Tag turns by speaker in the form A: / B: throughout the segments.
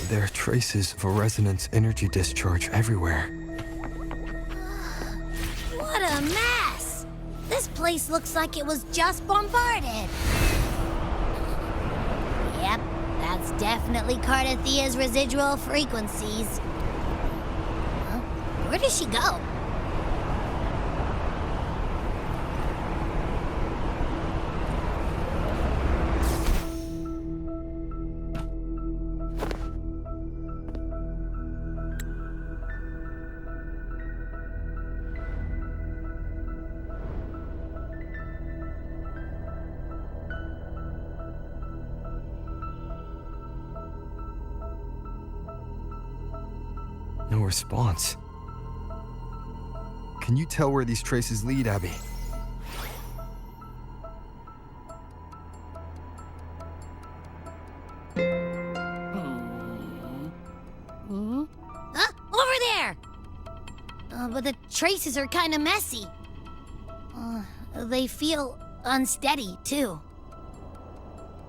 A: There are traces of a resonance energy discharge everywhere.
B: What a mess! This place looks like it was just bombarded. Yep, that's definitely Cartethyia's residual frequencies. Huh? Where does she go?
A: No response. Can you tell where these traces lead, Abby?
B: Over there! But the traces are kind of messy. They feel unsteady, too.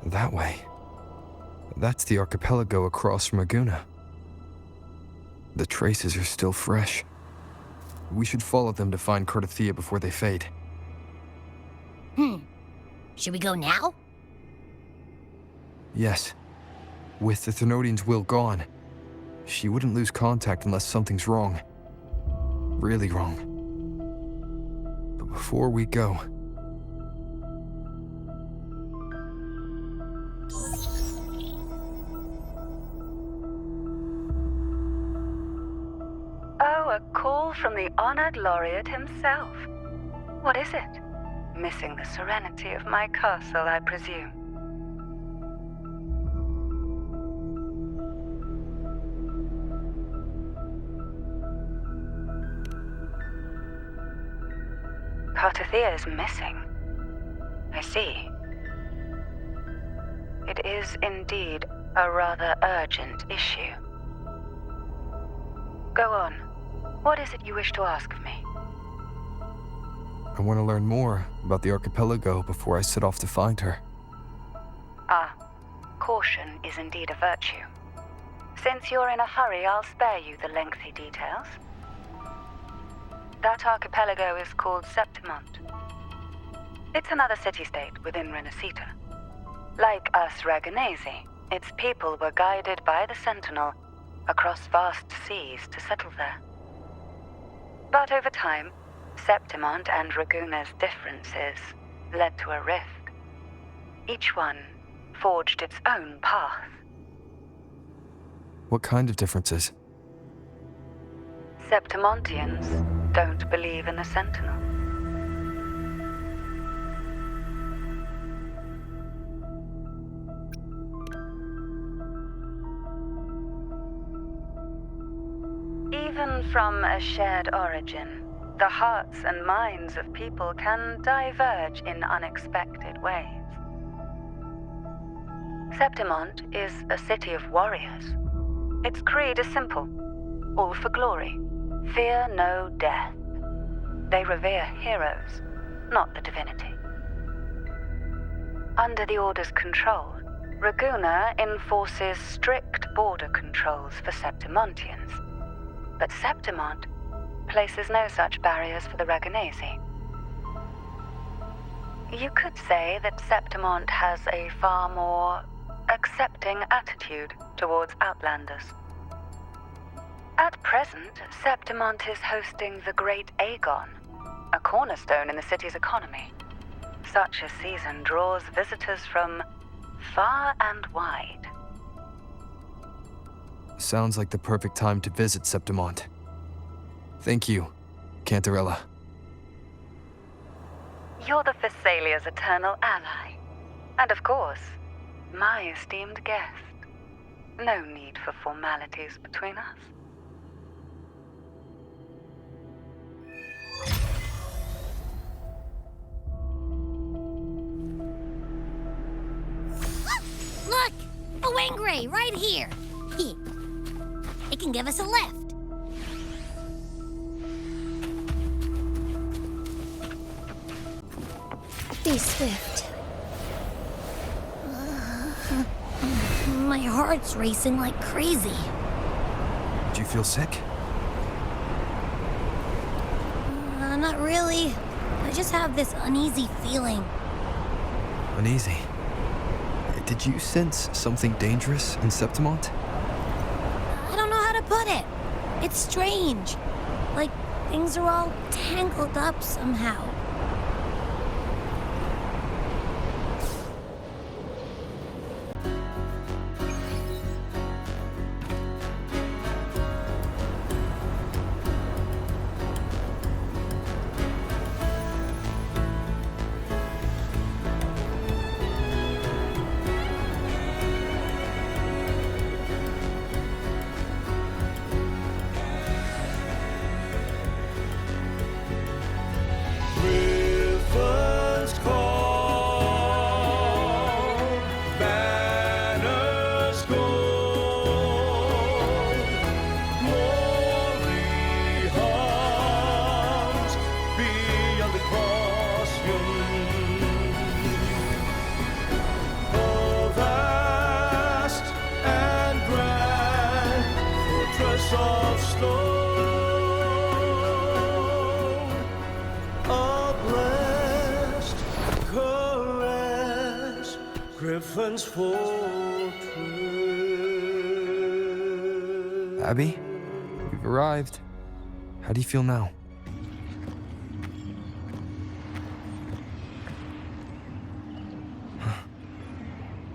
A: That way. That's the archipelago across from Aguna. The traces are still fresh. We should follow them to find Cartethyia before they fade.
B: Should we go now?
A: Yes. With the Thenodian's will gone, she wouldn't lose contact unless something's wrong. Really wrong. But before we go...
C: Oh, a call from the honored laureate himself. What is it? Missing the serenity of my castle, I presume. Cartethyia is missing. I see. It is indeed a rather urgent issue. Go on. What is it you wish to ask of me?
A: I want to learn more about the archipelago before I set off to find her.
C: Ah, caution is indeed a virtue. Since you're in a hurry, I'll spare you the lengthy details. That archipelago is called Septimont. It's another city-state within Rinascita. Like us Raganesi, its people were guided by the Sentinel across vast seas to settle there. But over time, Septimont and Raguna's differences led to a rift. Each one forged its own path.
A: What kind of differences?
C: Septimontians don't believe in the Sentinel. Even from a shared origin, the hearts and minds of people can diverge in unexpected ways. Septimont is a city of warriors. Its creed is simple: all for glory, fear no death. They revere heroes, not the divinity. Under the Order's control, Raguna enforces strict border controls for Septimontians, but Septimont places no such barriers for the Raganesi. You could say that Septimont has a far more accepting attitude towards outlanders. At present, Septimont is hosting the Great Aegon, a cornerstone in the city's economy. Such a season draws visitors from far and wide.
A: Sounds like the perfect time to visit Septimont. Thank you, Cantarella.
C: You're the Thessalia's eternal ally. And of course, my esteemed guest. No need for formalities between us.
B: Look! A wingray right here! It can give us a lift. Be swift. my heart's racing like crazy.
A: Do you feel sick?
B: Not really. I just have this uneasy feeling.
A: Uneasy. Did you sense something dangerous in Septimont?
B: I don't know how to put it. It's strange. Like things are all tangled up somehow.
A: Abby, we've arrived. How do you feel now?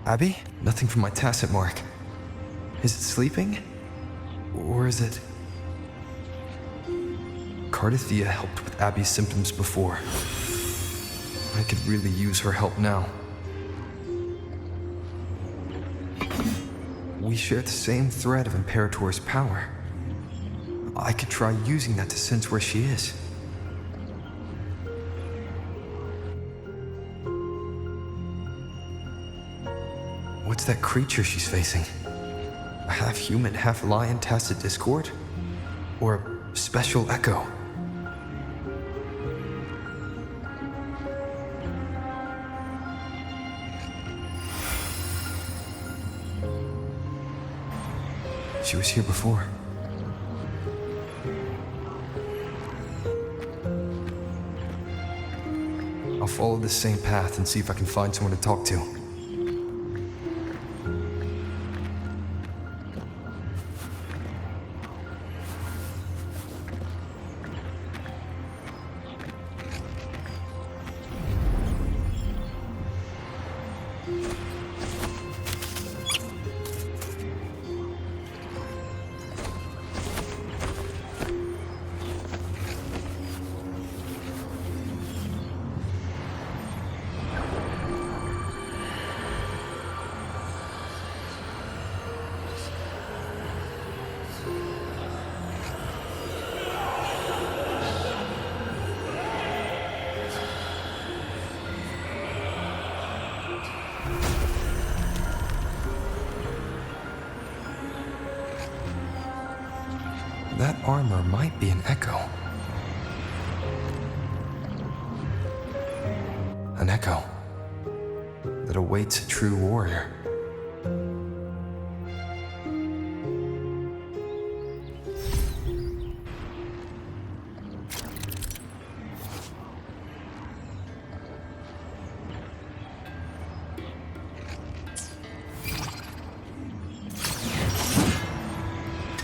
A: Abby? Nothing from my tacit mark. Is it sleeping? Or is it... Cartethyia helped with Abby's symptoms before. I could really use her help now. We share the same thread of Imperator's power. I could try using that to sense where she is. What's that creature she's facing? A half-human, half-lion tacit discord? Or a special echo? She was here before. I'll follow this same path and see if I can find someone to talk to. That armor might be an echo. An echo that awaits a true warrior.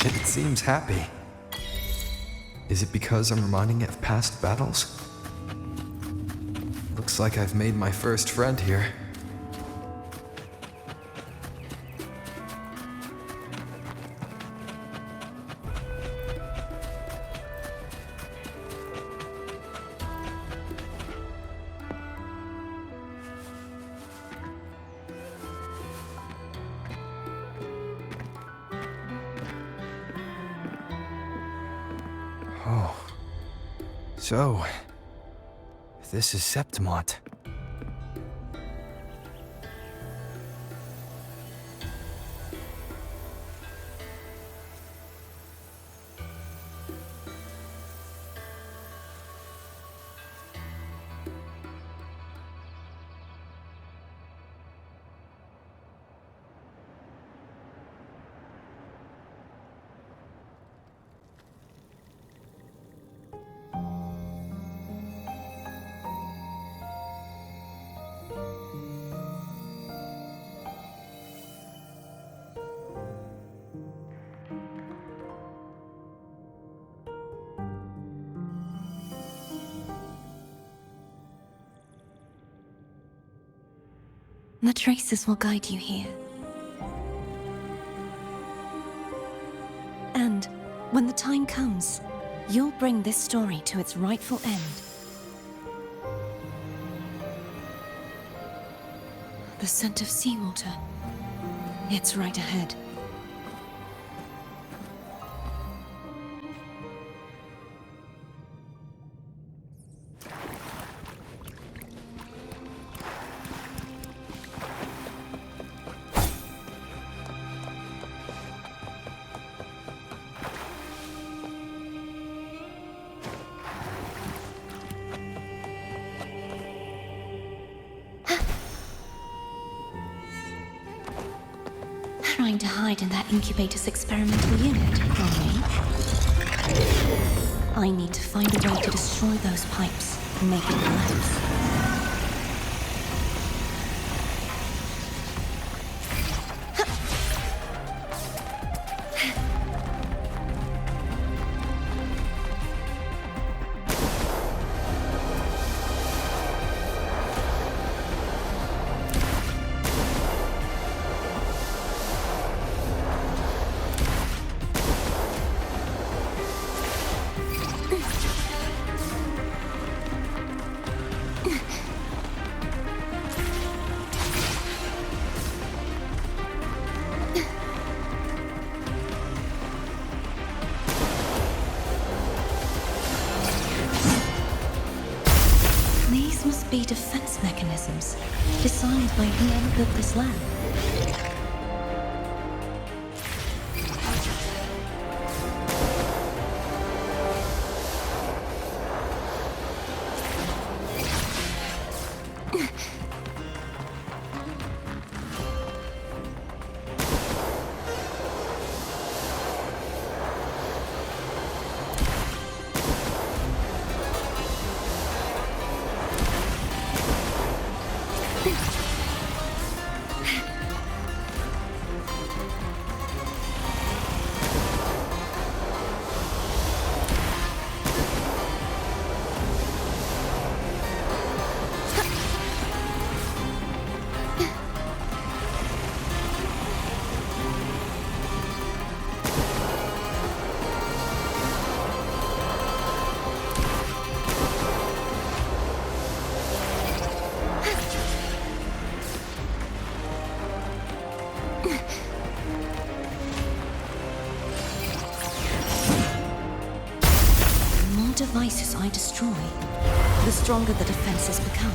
A: It seems happy. Is it because I'm reminding it of past battles? Looks like I've made my first friend here. Oh. So, this is Septimont.
D: The traces will guide you here. And when the time comes, you'll bring this story to its rightful end. The scent of seawater. It's right ahead. Trying to hide in that incubator's experimental unit, are we? I need to find a way to destroy those pipes and make it collapse. These must be defense mechanisms designed by whoever built this lab. Devices I destroy, the stronger the defenses become.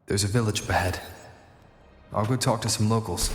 A: There's a village up ahead. I'll go talk to some locals.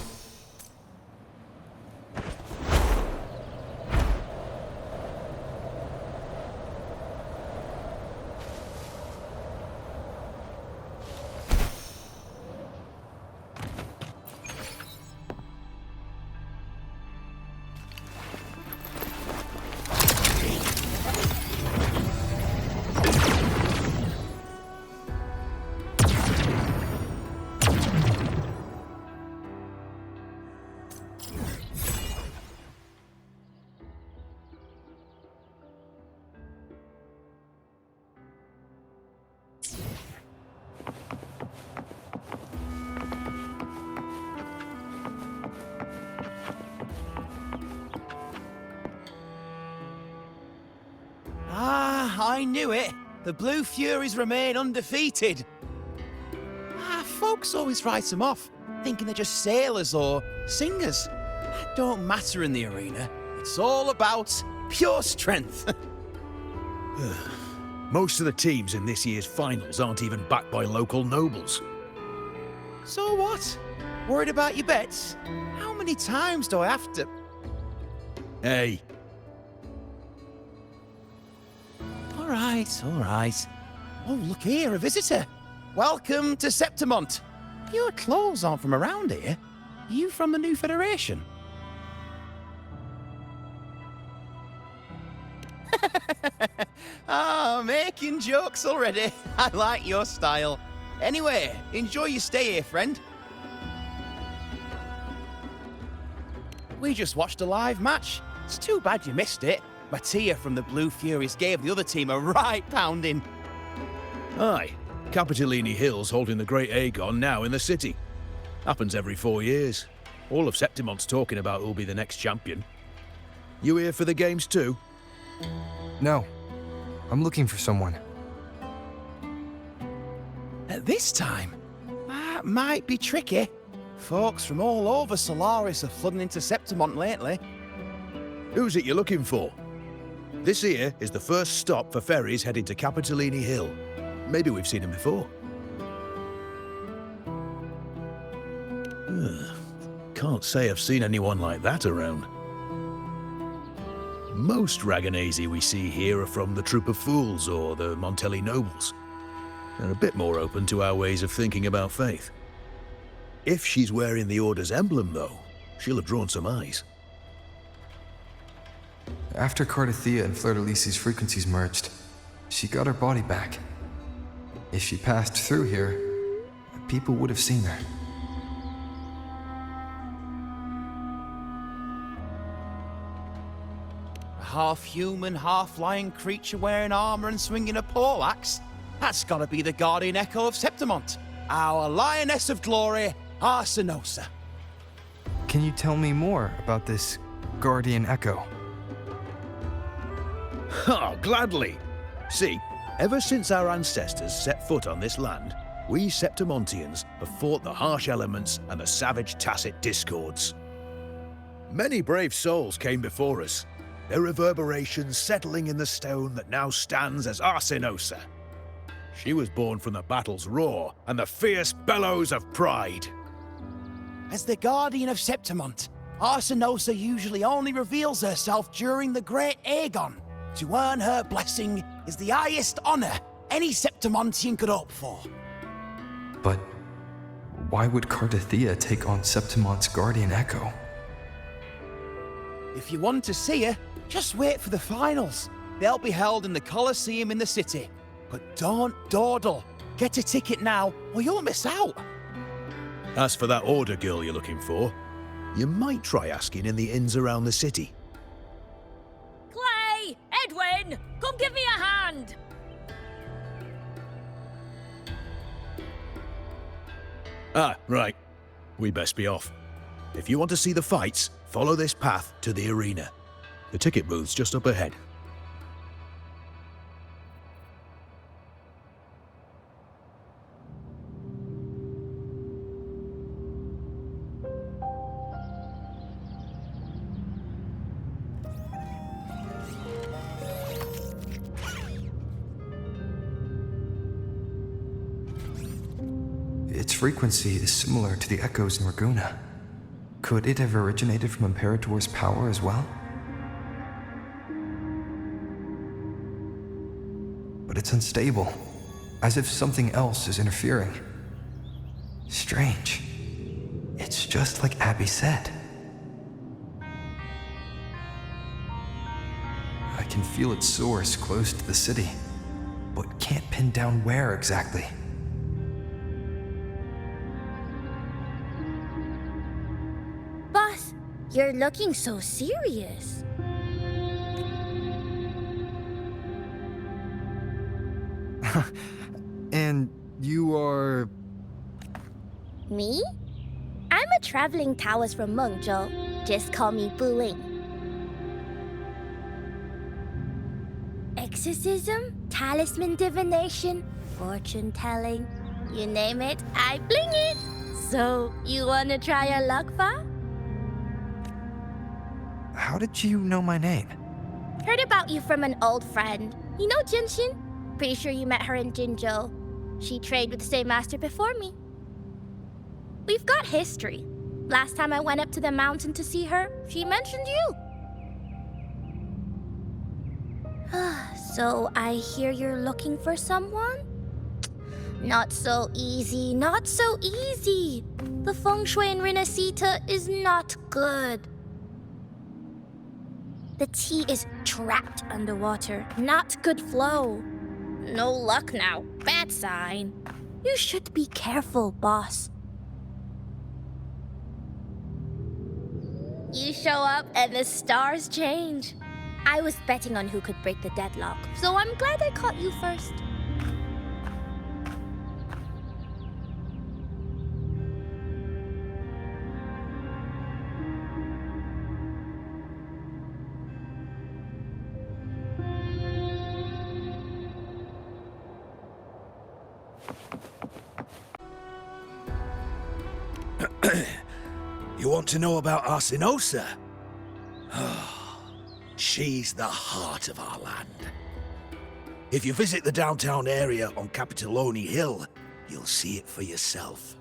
E: I knew it. The Blue Furies remain undefeated. Folks always write them off, thinking they're just sailors or singers. That don't matter in the arena. It's all about pure strength.
F: Most of the teams in this year's finals aren't even backed by local nobles.
E: So what? Worried about your bets? How many times do I have to...
F: Hey,
E: All right. Oh, look here, a visitor. Welcome to Septimont. Your clothes aren't from around here. Are you from the New Federation? Making jokes already. I like your style. Anyway, enjoy your stay here, friend. We just watched a live match. It's too bad you missed it. Mattia from the Blue Furies gave the other team a right pounding.
F: aye. Capitolini Hill's holding the Great Aegon now in the city. Happens every 4 years. All of Septimont's talking about who'll be the next champion. You here for the games too?
A: No. I'm looking for someone.
E: At this time, that might be tricky. Folks from all over Solaris are flooding into Septimont lately.
F: Who's it you're looking for? This here is the first stop for ferries heading to Capitolini Hill. Maybe we've seen him before. Can't say I've seen anyone like that around. Most Raganazi we see here are from the Troop of Fools or the Montelli Nobles. They're a bit more open to our ways of thinking about faith. If she's wearing the Order's emblem, though, she'll have drawn some eyes.
A: After Cartethyia and Fleur-de-Lis's frequencies merged, she got her body back. If she passed through here, people would have seen her.
E: A half-human, half-lion creature wearing armor and swinging a poleaxe? That's gotta be the Guardian Echo of Septimont. Our Lioness of Glory, Arsinosa.
A: Can you tell me more about this Guardian Echo?
F: Oh, gladly. See, ever since our ancestors set foot on this land, we Septimontians have fought the harsh elements and the savage tacit discords. Many brave souls came before us, their reverberations settling in the stone that now stands as Arsinosa. She was born from the battle's roar and the fierce bellows of pride.
E: As the Guardian of Septimont, Arsinosa usually only reveals herself during the Great Aegon. To earn her blessing is the highest honor any Septimontian could hope for.
A: But why would Cartethyia take on Septimont's Guardian Echo?
E: If you want to see her, just wait for the finals. They'll be held in the Colosseum in the city. But don't dawdle. Get a ticket now, or you'll miss out.
F: As for that Order girl you're looking for, you might try asking in the inns around the city.
G: Clay! Edwin! Come give me a hand!
F: Ah, right. We best be off. If you want to see the fights, follow this path to the arena. The ticket booth's just up ahead.
A: It's frequency is similar to the echoes in Raguna. Could it have originated from Imperator's power as well? But it's unstable, as if something else is interfering. Strange. It's just like Abby said. I can feel its source close to the city, but can't pin down where exactly.
B: Boss, you're looking so serious.
A: And you are...
B: Me? I'm a traveling Taoist from Mengzhou. Just call me Buling. Exorcism, talisman divination, fortune telling, you name it, I bling it. So, you wanna try your luck, Fa?
A: How did you know my name?
B: Heard about you from an old friend. You know Genshin? Pretty sure you met her in Jinzhou. She trained with the same master before me. We've got history. Last time I went up to the mountain to see her, she mentioned you. So I hear you're looking for someone? Not so easy, not so easy. The feng shui in Rinascita is not good. The tea is trapped underwater, not good flow. No luck now, bad sign. You should be careful, boss. You show up and the stars change. I was betting on who could break the deadlock, so I'm glad I caught you first.
F: You want to know about Arsinosa? She's the heart of our land. If you visit the downtown area on Capitoloni Hill, you'll see it for yourself.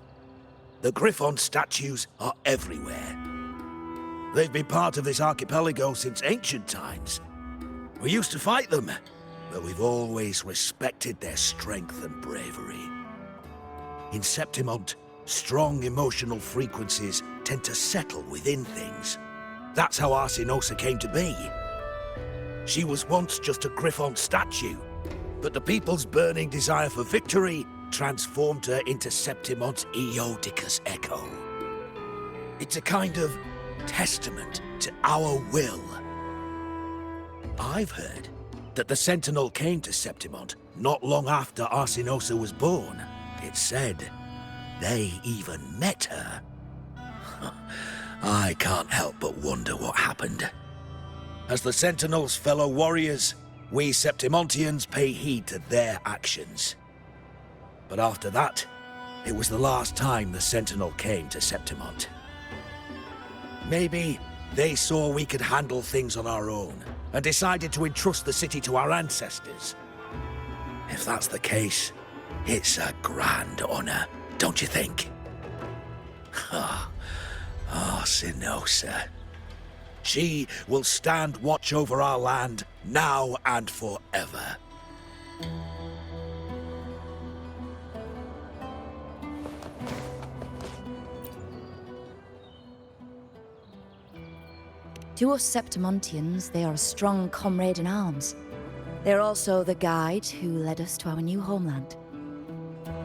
F: The Griffon statues are everywhere. They've been part of this archipelago since ancient times. We used to fight them, but we've always respected their strength and bravery. In Septimont, strong emotional frequencies tend to settle within things. That's how Arsinosa came to be. She was once just a Griffon statue, but the people's burning desire for victory transformed her into Septimont's Eodicus echo. It's a kind of testament to our will. I've heard that the Sentinel came to Septimont not long after Arsinosa was born. It's said they even met her. I can't help but wonder what happened. As the Sentinel's fellow warriors, we Septimontians pay heed to their actions. But after that, it was the last time the Sentinel came to Septimont. Maybe they saw we could handle things on our own and decided to entrust the city to our ancestors. If that's the case, it's a grand honor, don't you think? Arsinosa. She will stand watch over our land now and forever.
D: To us Septimontians, they are a strong comrade in arms. They're also the guide who led us to our new homeland.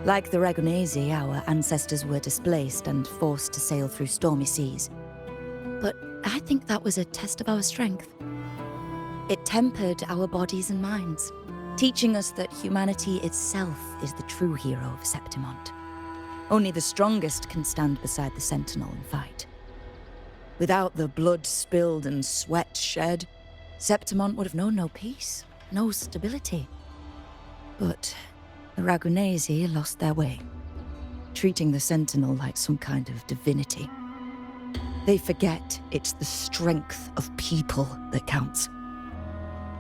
D: Like the Ragunesi, our ancestors were displaced and forced to sail through stormy seas. But I think that was a test of our strength. It tempered our bodies and minds, teaching us that humanity itself is the true hero of Septimont. Only the strongest can stand beside the Sentinel and fight. Without the blood spilled and sweat shed, Septimont would have known no peace, no stability. But the Ragunesi lost their way, treating the Sentinel like some kind of divinity. They forget it's the strength of people that counts.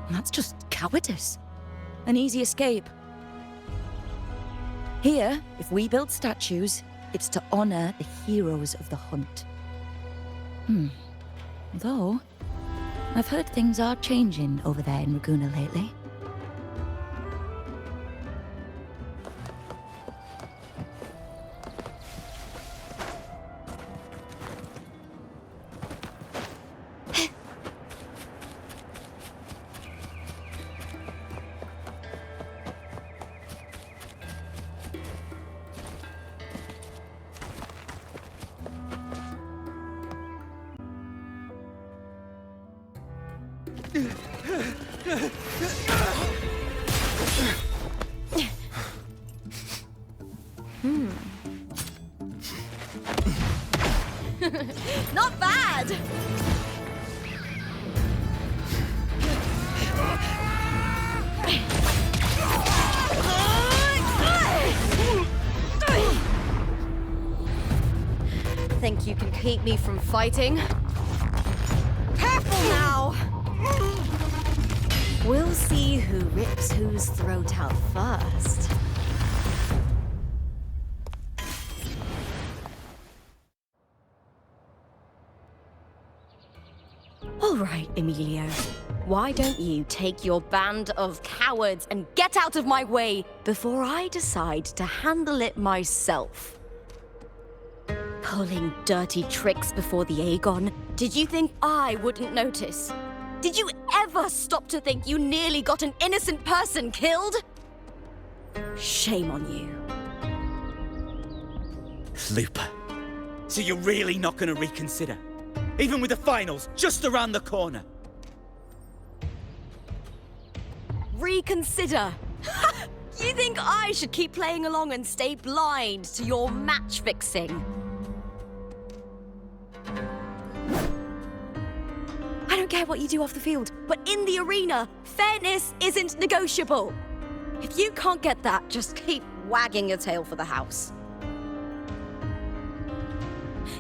D: And that's just cowardice. An easy escape. Here, if we build statues, It's to honor the heroes of the hunt. Though, I've heard things are changing over there in Raguna lately.
G: Not bad! Think you can keep me from fighting? Careful now! We'll see who rips whose throat out first. All right, Emilio. Why don't you take your band of cowards and get out of my way before I decide to handle it myself? Pulling dirty tricks before the Aegon? Did you think I wouldn't notice? Did you ever stop to think you nearly got an innocent person killed? Shame on you.
H: Lupa, so you're really not gonna reconsider? Even with the finals just around the corner?
G: Reconsider! You think I should keep playing along and stay blind to your match fixing? I don't care what you do off the field, but in the arena, fairness isn't negotiable. If you can't get that, just keep wagging your tail for the house.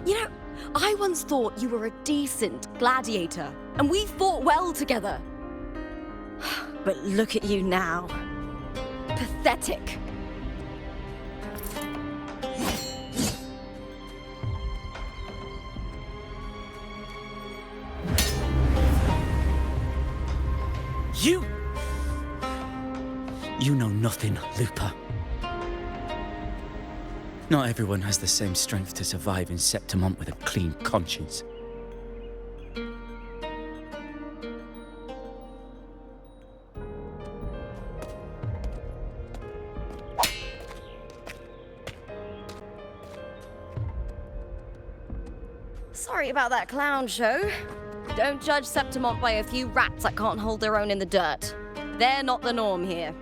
G: You know, I once thought you were a decent gladiator, and we fought well together. But look at you now. Pathetic.
H: You know nothing, Lupa. Not everyone has the same strength to survive in Septimont with a clean conscience.
G: Sorry about that clown show. Don't judge Septimont by a few rats that can't hold their own in the dirt. They're not the norm here.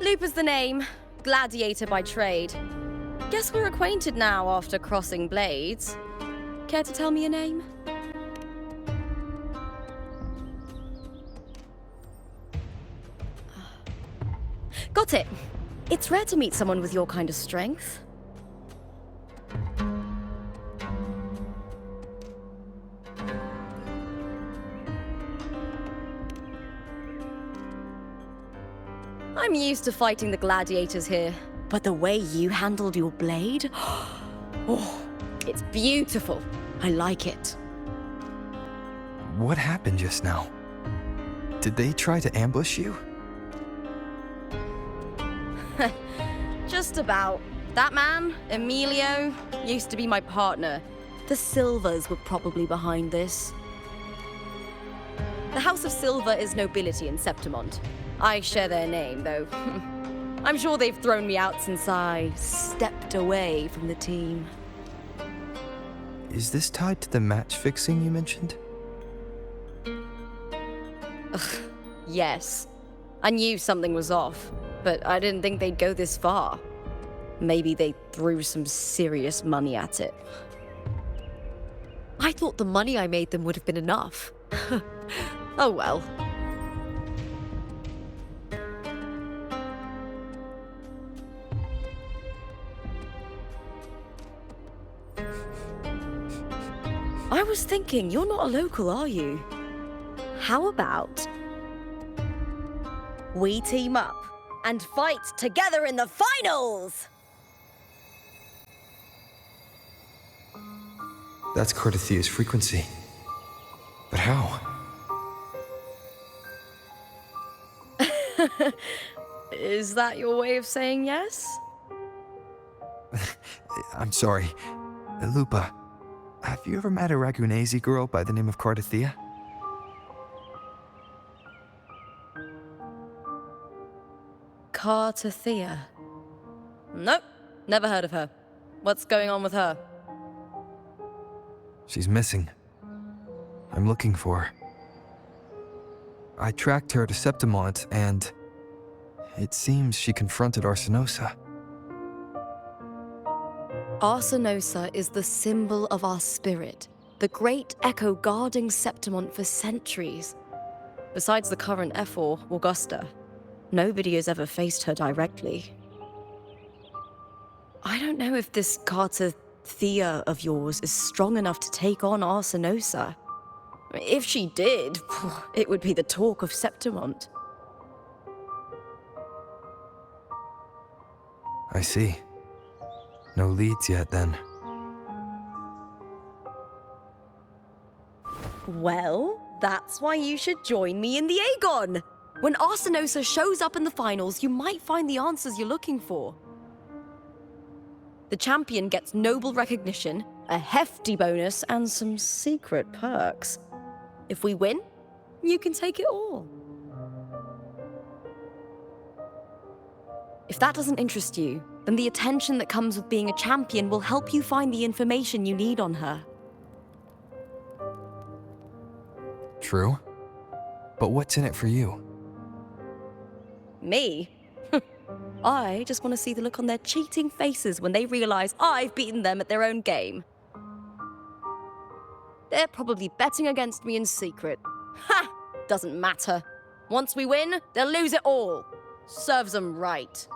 G: Lupa's the name. Gladiator by trade. Guess we're acquainted now after crossing blades. Care to tell me your name? Got it. It's rare to meet someone with your kind of strength. I'm used to fighting the gladiators here, but the way you handled your blade, oh, it's beautiful. I like it.
A: What happened just now? Did they try to ambush you?
G: Just about. That man, Emilio, used to be my partner. The Silvers were probably behind this. The House of Silver is nobility in Septimont. I share their name, though. I'm sure they've thrown me out since I stepped away from the team.
A: Is this tied to the match fixing you mentioned?
G: Yes. I knew something was off, but I didn't think they'd go this far. Maybe they threw some serious money at it. I thought the money I made them would have been enough. Oh well. I was thinking, you're not a local, are you? How about we team up? and fight together in the finals!
A: That's Cartethia's frequency. But how?
G: Is that your way of saying yes?
A: I'm sorry. Lupa, have you ever met a Ragunese girl by the name of Cartethyia?
G: Cartethyia? Nope, never heard of her. What's going on with her?
A: She's missing. I'm looking for her. I tracked her to Septimont, and it seems she confronted Arsinosa.
G: Arsinosa is the symbol of our spirit, the great echo guarding Septimont for centuries. Besides the current Ephor, Augusta, nobody has ever faced her directly. I don't know if this Cartethyia of yours is strong enough to take on Arsinosa. If she did, it would be the talk of Septimont.
A: I see. No leads yet, then.
G: Well, that's why you should join me in the Aegon! When Arsinosa shows up in the finals, you might find the answers you're looking for. The champion gets noble recognition, a hefty bonus, and some secret perks. If we win, you can take it all. If that doesn't interest you, then the attention that comes with being a champion will help you find the information you need on her.
A: True. But what's in it for you?
G: Me? I just want to see the look on their cheating faces when they realize I've beaten them at their own game. They're probably betting against me in secret. Ha! Doesn't matter. Once we win, they'll lose it all. Serves them right.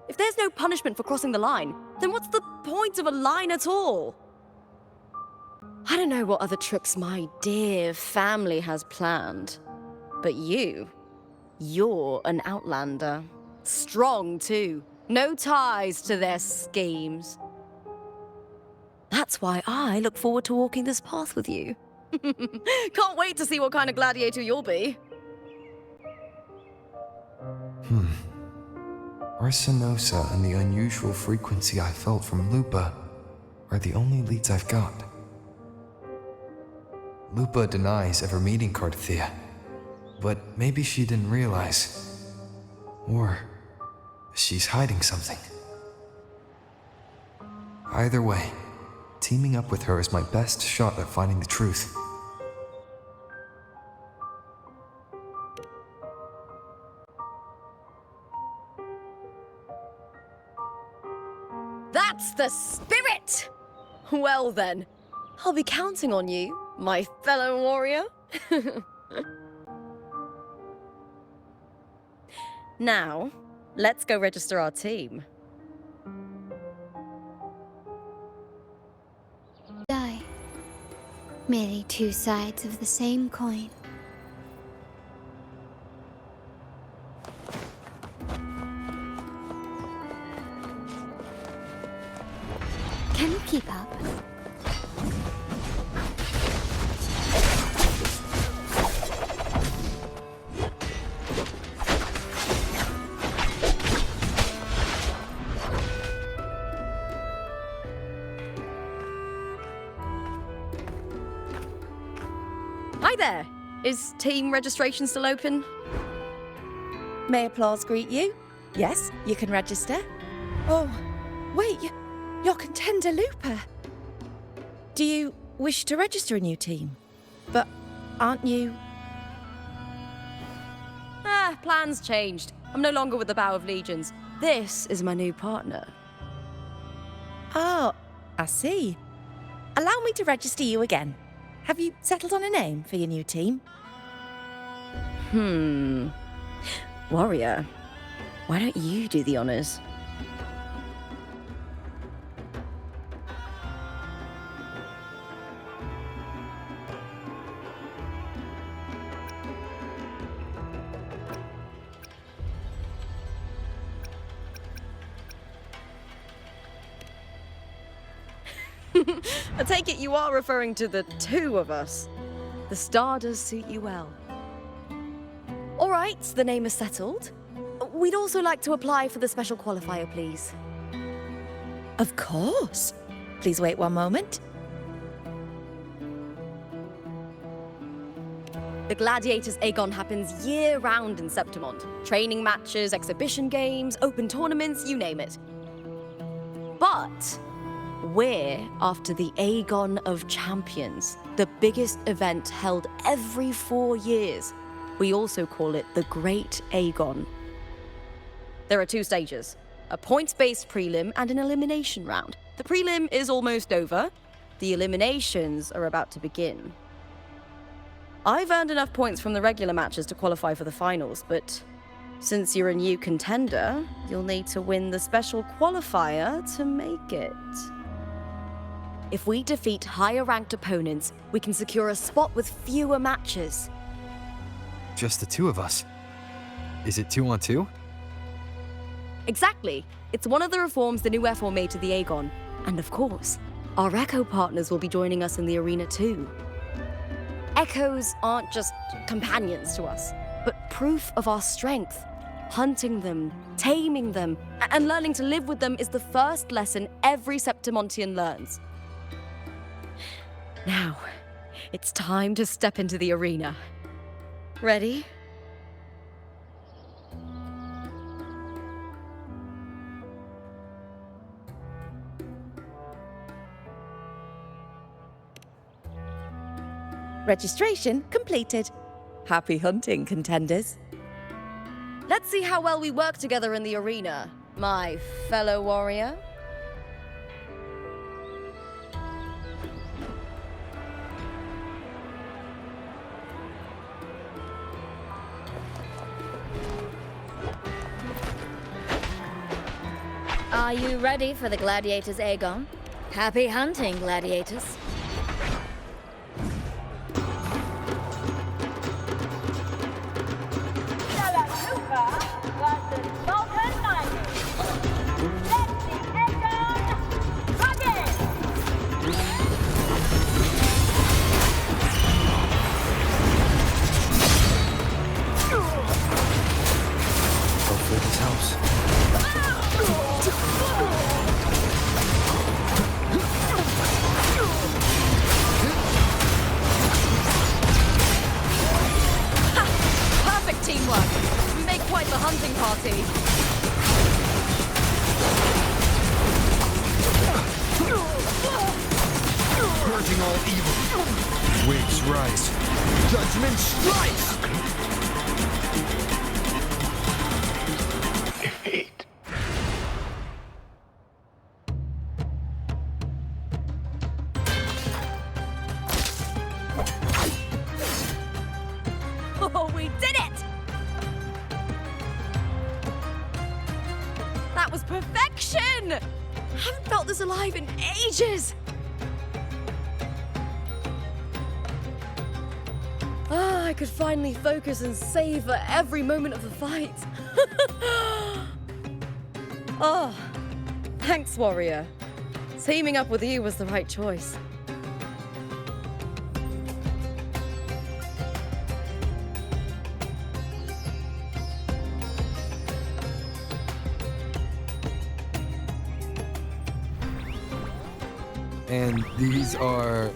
G: If there's no punishment for crossing the line, then what's the point of a line at all? I don't know what other tricks my dear family has planned, but you're an outlander. Strong, too. No ties to their schemes. That's why I look forward to walking this path with you. Can't wait to see what kind of gladiator you'll be.
A: Arsinosa and the unusual frequency I felt from Lupa are the only leads I've got. Lupa denies ever meeting Cartethyia, but maybe she didn't realize. Or she's hiding something. Either way, teaming up with her is my best shot at finding the truth.
G: That's the spirit! Well then, I'll be counting on you, my fellow warrior. Now, let's go register our team.
I: Die. Merely two sides of the same coin. Can you keep up?
G: Hi there! Is team registration still open?
D: May applause greet you? Yes, you can register. Oh, wait, you're contender Lupa. Do you wish to register a new team? But aren't you...
G: Plans changed. I'm no longer with the Bow of Legions. This is my new partner.
D: Oh, I see. Allow me to register you again. Have you settled on a name for your new team?
G: Warrior, why don't you do the honors? I take it you are referring to the two of us. The star does suit you well. All right, the name is settled. We'd also like to apply for the special qualifier, please.
D: Of course. Please wait one moment.
G: The Gladiators Aegon happens year-round in Septimont. Training matches, exhibition games, open tournaments, you name it. But we're after the Aegon of Champions, the biggest event held every 4 years. We also call it the Great Aegon. There are 2 stages, a points-based prelim and an elimination round. The prelim is almost over. The eliminations are about to begin. I've earned enough points from the regular matches to qualify for the finals, but since you're a new contender, you'll need to win the special qualifier to make it. If we defeat higher-ranked opponents, we can secure a spot with fewer matches.
A: Just the 2 of us. Is it 2 on 2?
G: Exactly. It's one of the reforms the new F4 made to the Aegon. And of course, our Echo partners will be joining us in the arena too. Echoes aren't just companions to us, but proof of our strength. Hunting them, taming them, and learning to live with them is the first lesson every Septimontian learns. Now, it's time to step into the arena. Ready?
D: Registration completed. Happy hunting, contenders.
G: Let's see how well we work together in the arena, my fellow warrior.
B: Are you ready for the Gladiators Aegon? Happy hunting, Gladiators.
A: Hopefully this helps.
G: Perfect teamwork. We make quite the hunting party.
A: Purging all evil. Waves rise. Judgment strikes!
J: Defeat.
G: Oh, we did it! That was perfection! Haven't felt this alive in ages! I could finally focus and savor every moment of the fight. Oh, thanks, warrior. Teaming up with you was the right choice.
A: And these are...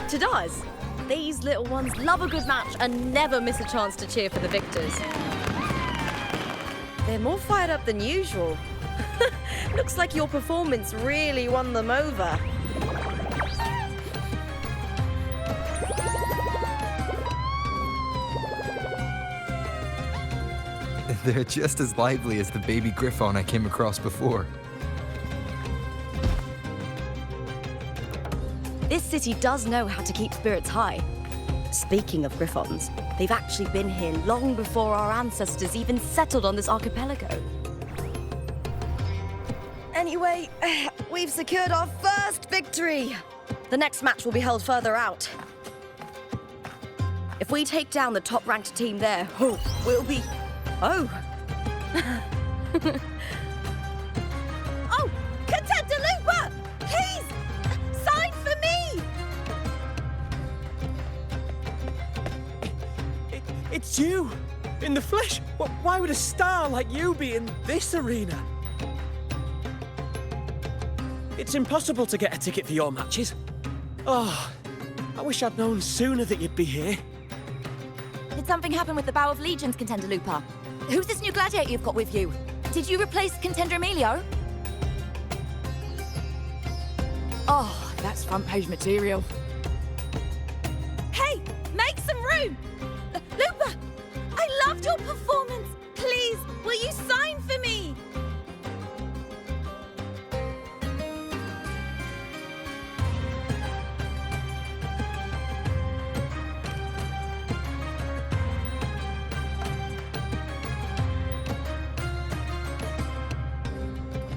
G: Tadars. These little ones love a good match and never miss a chance to cheer for the victors. They're more fired up than usual. Looks like your performance really won them over.
A: They're just as lively as the baby griffon I came across before.
G: This city does know how to keep spirits high. Speaking of griffons, they've actually been here long before our ancestors even settled on this archipelago. Anyway, we've secured our first victory. The next match will be held further out. If we take down the top-ranked team there, we'll be... Oh! Oh! Contender Lupa! Please! Sign
J: It's you! In the flesh! Why would a star like you be in this arena? It's impossible to get a ticket for your matches. Oh, I wish I'd known sooner that you'd be here.
D: Did something happen with the Bow of Legions, Contender Lupa? Who's this new gladiator you've got with you? Did you replace Contender Emilio? Oh, that's front page material.
G: Hey, make some room! Lupa, I loved your performance. Please, will you sign for me?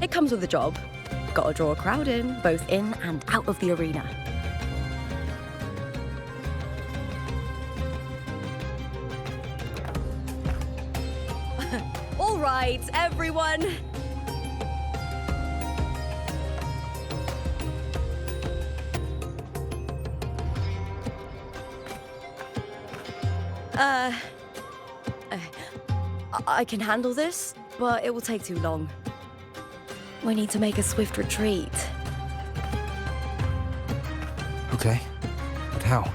G: It comes with a job. Gotta draw a crowd in, both in and out of the arena. All right, everyone. I can handle this, but it will take too long. We need to make a swift retreat.
A: Okay, but how?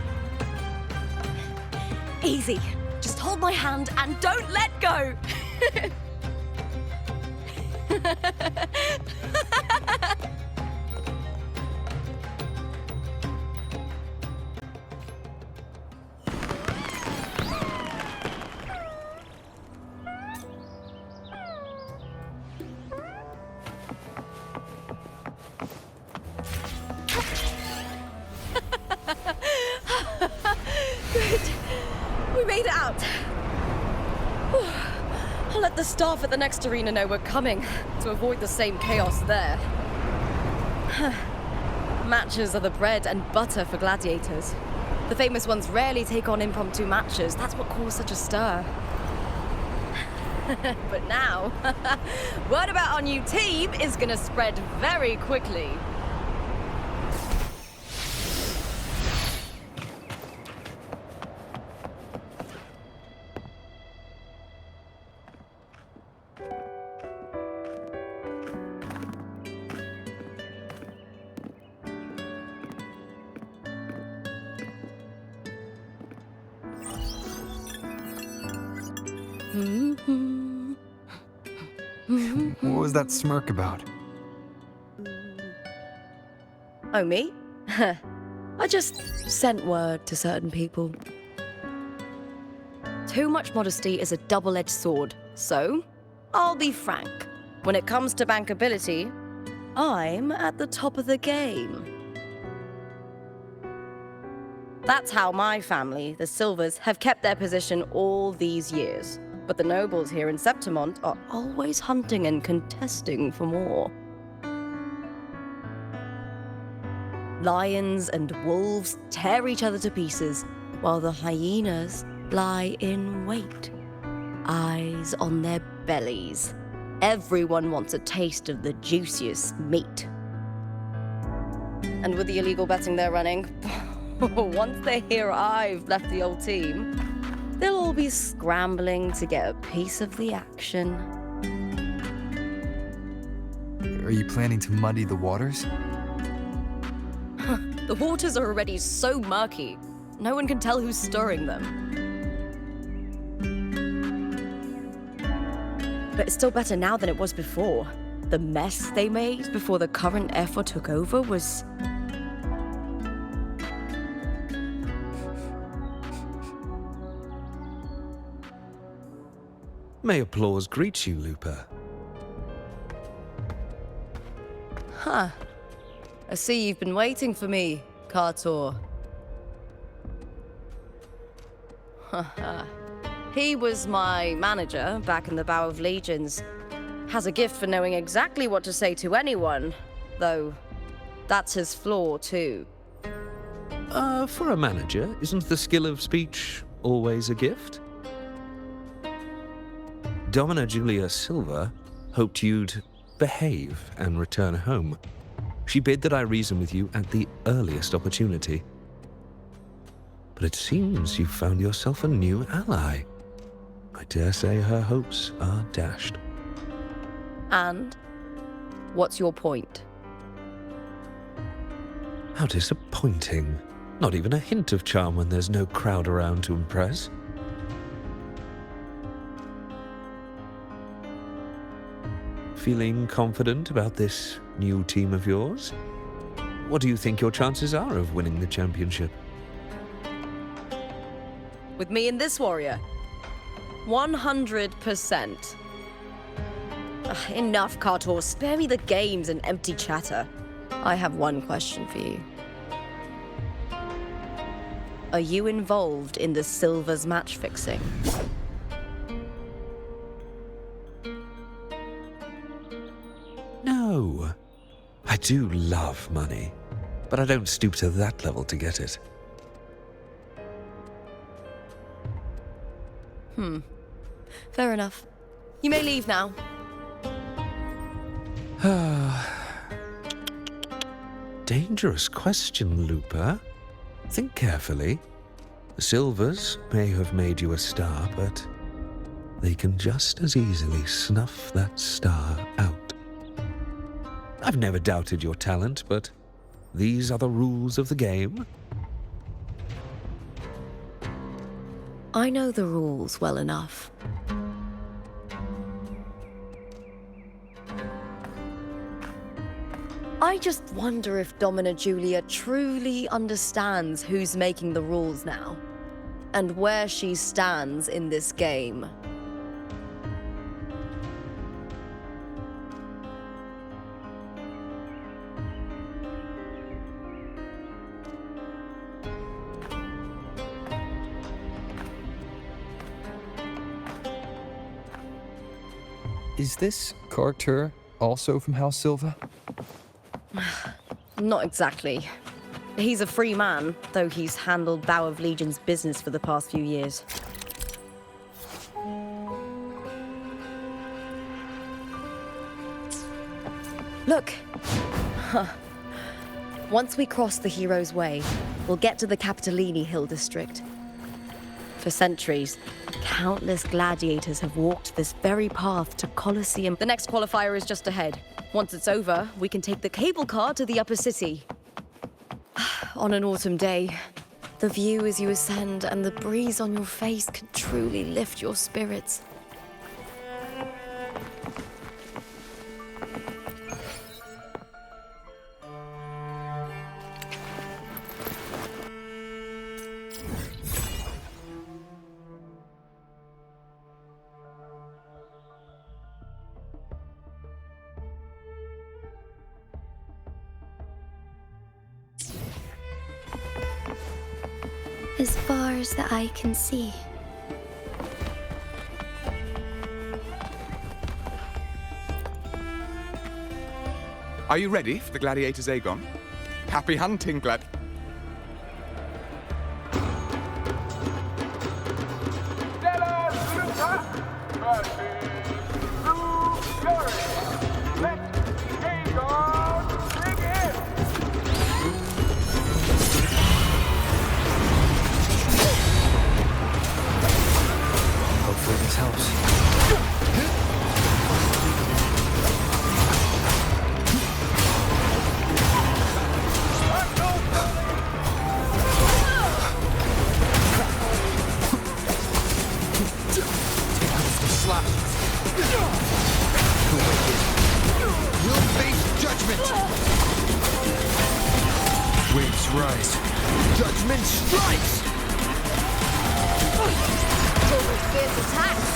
G: Easy. Just hold my hand and don't let go. Good. We made it out. I'll let the staff at the next arena know we're coming to avoid the same chaos there. Matches are the bread and butter for gladiators. The famous ones rarely take on impromptu matches. That's what caused such a stir. But now, word about our new team is gonna spread very quickly.
A: What was that smirk about?
G: Oh, me? I just sent word to certain people. Too much modesty is a double-edged sword, so I'll be frank. When it comes to bankability, I'm at the top of the game. That's how my family, the Silvers, have kept their position all these years. But the nobles here in Septimont are always hunting and contesting for more. Lions and wolves tear each other to pieces, while the hyenas lie in wait, eyes on their bellies. Everyone wants a taste of the juiciest meat. And with the illegal betting they're running, once they hear I've left the old team, they'll all be scrambling to get a piece of the action.
A: Are you planning to muddy the waters?
G: The waters are already so murky, no one can tell who's stirring them. But it's still better now than it was before. The mess they made before the current effort took over was...
K: May applause greet you, Lupa.
G: Huh. I see you've been waiting for me, Cartor. He was my manager back in the Bow of Legions. Has a gift for knowing exactly what to say to anyone, though that's his flaw too.
K: For a manager, isn't the skill of speech always a gift? Domina Julia Silva hoped you'd behave and return home. She bid that I reason with you at the earliest opportunity. But it seems you've found yourself a new ally. I dare say her hopes are dashed.
G: And? What's your point?
K: How disappointing. Not even a hint of charm when there's no crowd around to impress. Feeling confident about this new team of yours? What do you think your chances are of winning the championship?
G: With me and this warrior? 100%. Enough, Cartor. Spare me the games and empty chatter. I have one question for you. Are you involved in the Silver's match fixing?
K: No. I do love money, but I don't stoop to that level to get it.
G: Fair enough. You may leave now.
K: Dangerous question, Lupa. Think carefully. The Silvers may have made you a star, but they can just as easily snuff that star out. I've never doubted your talent, but these are the rules of the game.
G: I know the rules well enough. I just wonder if Domina Julia truly understands who's making the rules now, and where she stands in this game.
A: Is this Carter also from House Silva?
G: Not exactly. He's a free man, though he's handled Bow of Legion's business for the past few years. Look! Once we cross the Hero's Way, we'll get to the Capitolini Hill district. For centuries, countless gladiators have walked this very path to Colosseum. The next qualifier is just ahead. Once it's over, we can take the cable car to the upper city. On an autumn day, the view as you ascend and the breeze on your face can truly lift your spirits.
I: As far as the eye can see.
L: Are you ready for the Gladiator's Aegon? Happy hunting, Glad...
A: Hopefully this helps. Waves rise. Judgment strikes!
G: Always fierce attacks.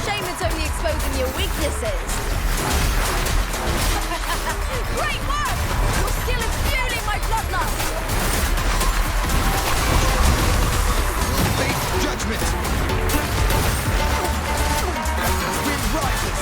G: Shame it's only exposing your weaknesses. Great work! Your skill is fueling my bloodlust!
A: Face judgment! Wind rises!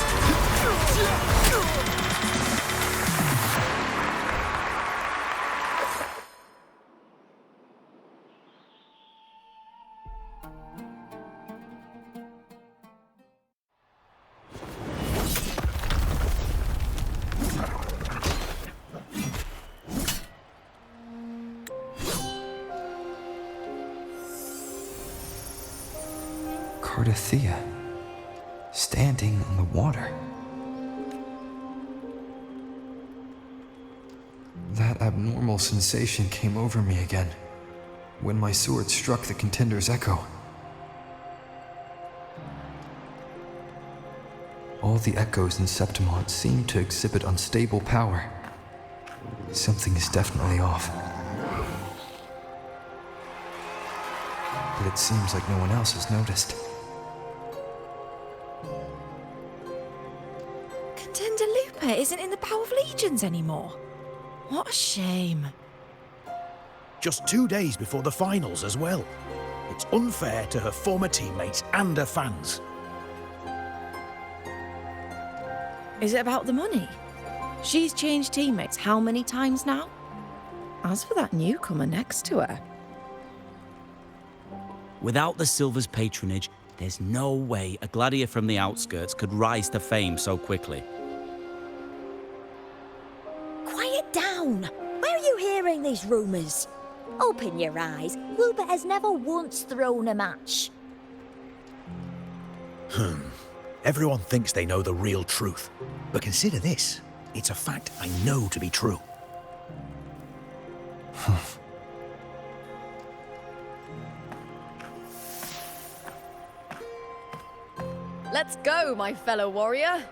A: Cartethyia. standing on the water. That abnormal sensation came over me again when my sword struck the contender's echo. All the echoes in Septimont seem to exhibit unstable power. Something is definitely off. But it seems like no one else has noticed.
M: Contender Lupa isn't in the Power of Legions anymore. What a shame.
F: Just 2 days before the finals as well. It's unfair to her former teammates and her fans.
M: Is it about the money? She's changed teammates how many times now? As for that newcomer next to her...
H: Without the Silver's patronage, there's no way a gladiator from the outskirts could rise to fame so quickly.
G: Quiet down! Where are you hearing these rumours? Open your eyes. Lupa has never once thrown a match.
F: Everyone thinks they know the real truth. But consider this. It's a fact I know to be true.
N: Let's go, my fellow warrior.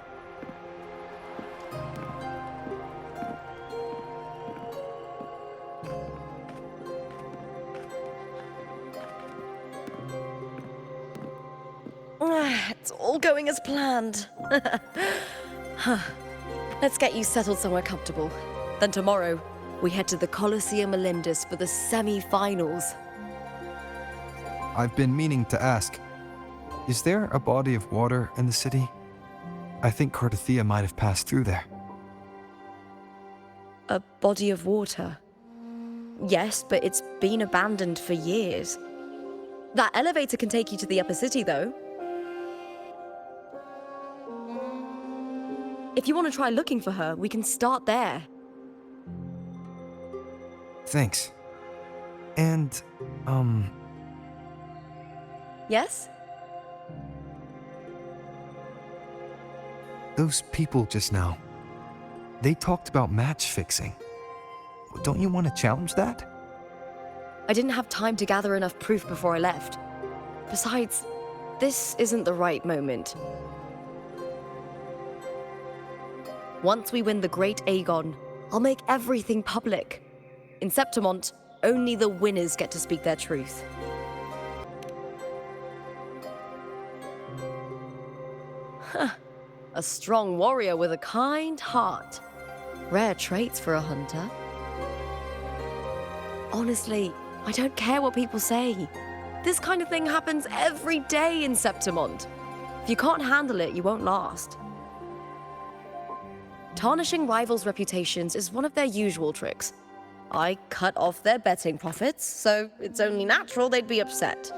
N: It's all going as planned. Let's get you settled somewhere comfortable. Then tomorrow, we head to the Colosseum Melindus for the semi-finals.
A: I've been meaning to ask, is there a body of water in the city? I think Cartethyia might have passed through there.
N: A body of water? Yes, but it's been abandoned for years. That elevator can take you to the upper city, though. If you want to try looking for her, we can start there.
A: Thanks. And,
N: Yes?
A: those people just now, they talked about match fixing. Don't you want to challenge that?
N: I didn't have time to gather enough proof before I left. Besides, this isn't the right moment. Once we win the Great Aegon, I'll make everything public. In Septimont, only the winners get to speak their truth. Huh. A strong warrior with a kind heart. Rare traits for a hunter. Honestly, I don't care what people say. This kind of thing happens every day in Septimont. If you can't handle it, you won't last. Tarnishing rivals' reputations is one of their usual tricks. I cut off their betting profits, so it's only natural they'd be upset.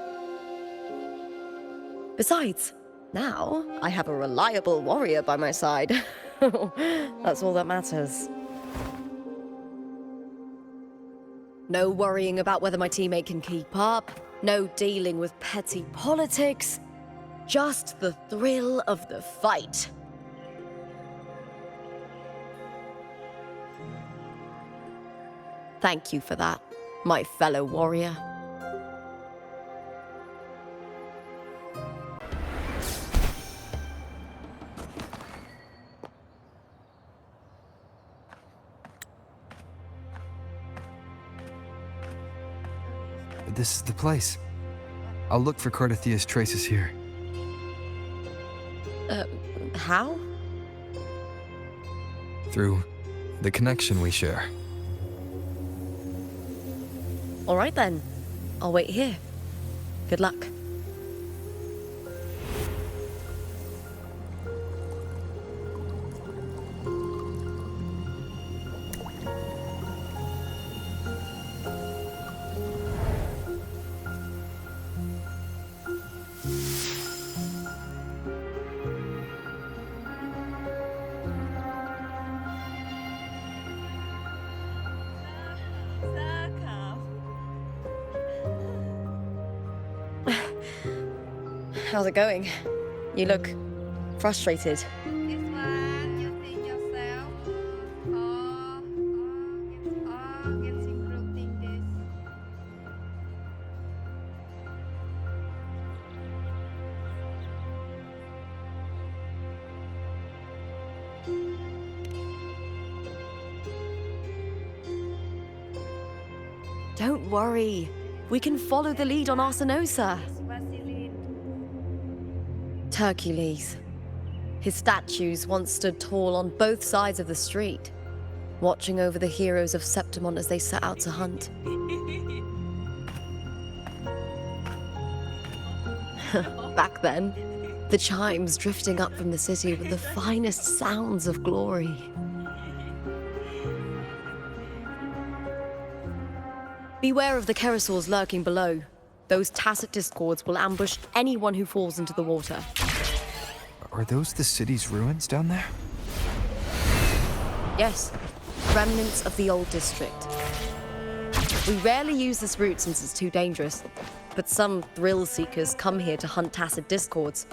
N: Besides, now I have a reliable warrior by my side. That's all that matters. No worrying about whether my teammate can keep up, no dealing with petty politics, just the thrill of the fight. Thank you for that, my fellow warrior.
A: This is the place. I'll look for Cartethia's traces here.
N: How?
A: Through the connection we share.
N: All right then. I'll wait here. Good luck. How's it going? You look frustrated. Don't worry. We can follow the lead on Arsenosa. Hercules. His statues once stood tall on both sides of the street, watching over the heroes of Septimon as they set out to hunt. Back then, the chimes drifting up from the city were the finest sounds of glory. Beware of the Kerosaurs lurking below. Those tacit discords will ambush anyone who falls into the water.
A: Are those the city's ruins down there?
N: Yes, remnants of the old district. We rarely use this route since it's too dangerous, but some thrill seekers come here to hunt tacit discords.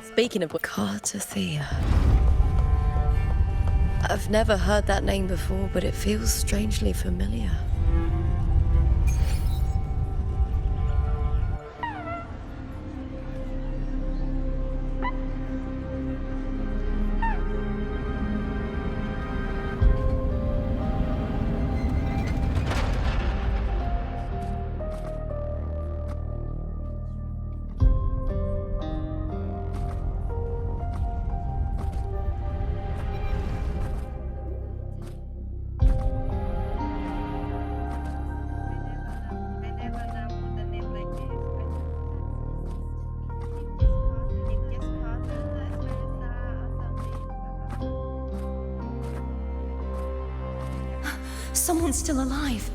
N: Speaking of Cartethyia. I've never heard that name before, but it feels strangely familiar.
M: Someone's still alive.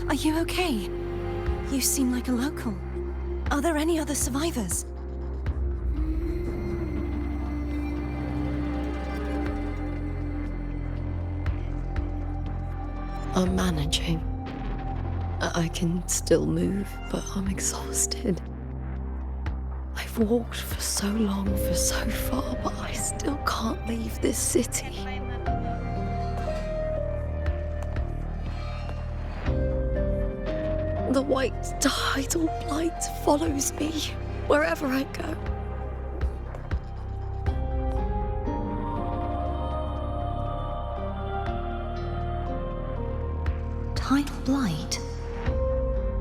M: Are you okay? You seem like a local. Are there any other survivors?
N: I'm managing. I can still move, but I'm exhausted. I've walked for so long, for so far, but I still can't leave this city. The white tidal blight follows me wherever I go.
M: Tidal blight?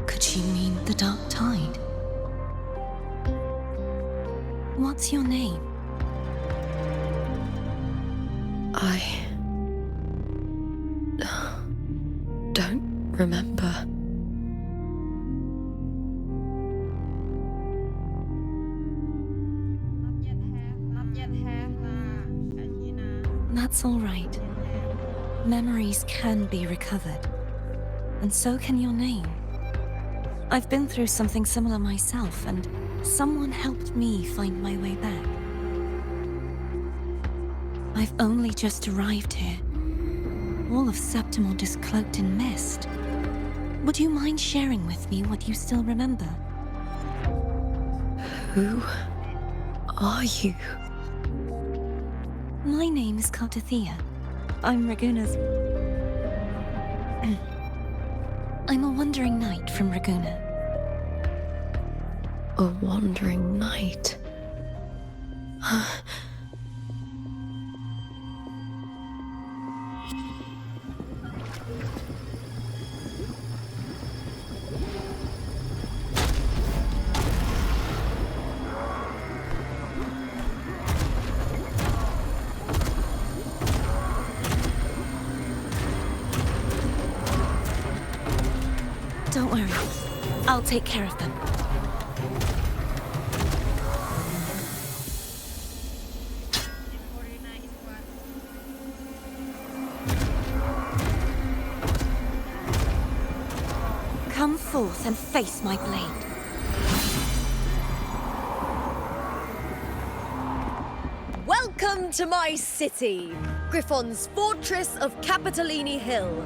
M: Could she mean the dark tide? What's your name?
N: I don't remember.
M: That's all right. Memories can be recovered. And so can your name. I've been through something similar myself, and someone helped me find my way back. I've only just arrived here. All of Septimon is cloaked in mist. Would you mind sharing with me what you still remember?
N: Who are you?
M: My name is Cartethyia. I'm Raguna's... I'm a wandering knight from Raguna.
N: A wandering knight.
M: Don't worry. I'll take care of them. Come forth and face my blade.
N: Welcome to my city, Griffon's fortress of Capitolini Hill.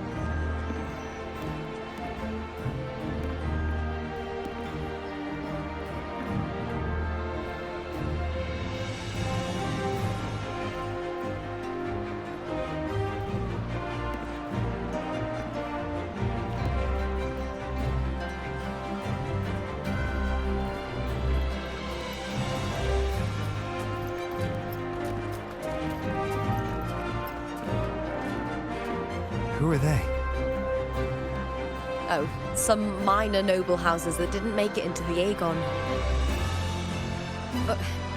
A: Who are they?
N: Oh, some minor noble houses that didn't make it into the Aegon.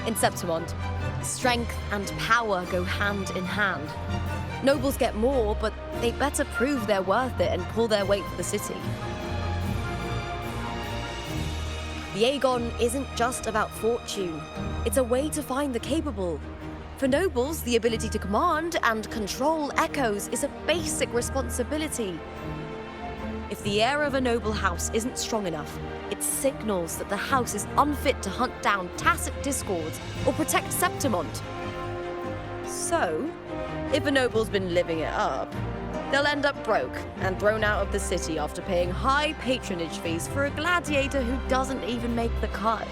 N: In Septimont, strength and power go hand in hand. Nobles get more, but they better prove they're worth it and pull their weight for the city. The Aegon isn't just about fortune. It's a way to find the capable. For nobles, the ability to command and control echoes is a basic responsibility. If the heir of a noble house isn't strong enough, it signals that the house is unfit to hunt down tacit discords or protect Septimont. So, if a noble's been living it up, they'll end up broke and thrown out of the city after paying high patronage fees for a gladiator who doesn't even make the cut.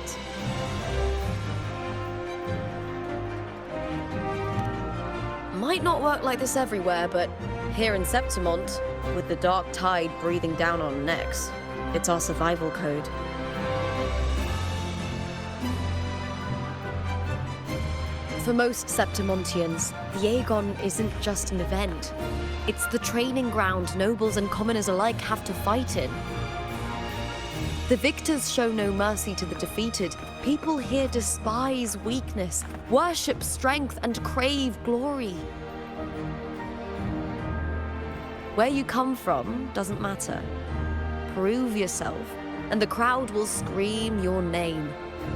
N: Might not work like this everywhere, but here in Septimont, with the dark tide breathing down on necks, it's our survival code. For most Septimontians, the Aegon isn't just an event. It's the training ground nobles and commoners alike have to fight in. The victors show no mercy to the defeated. People here despise weakness, worship strength, and crave glory. Where you come from doesn't matter. Prove yourself, and the crowd will scream your name.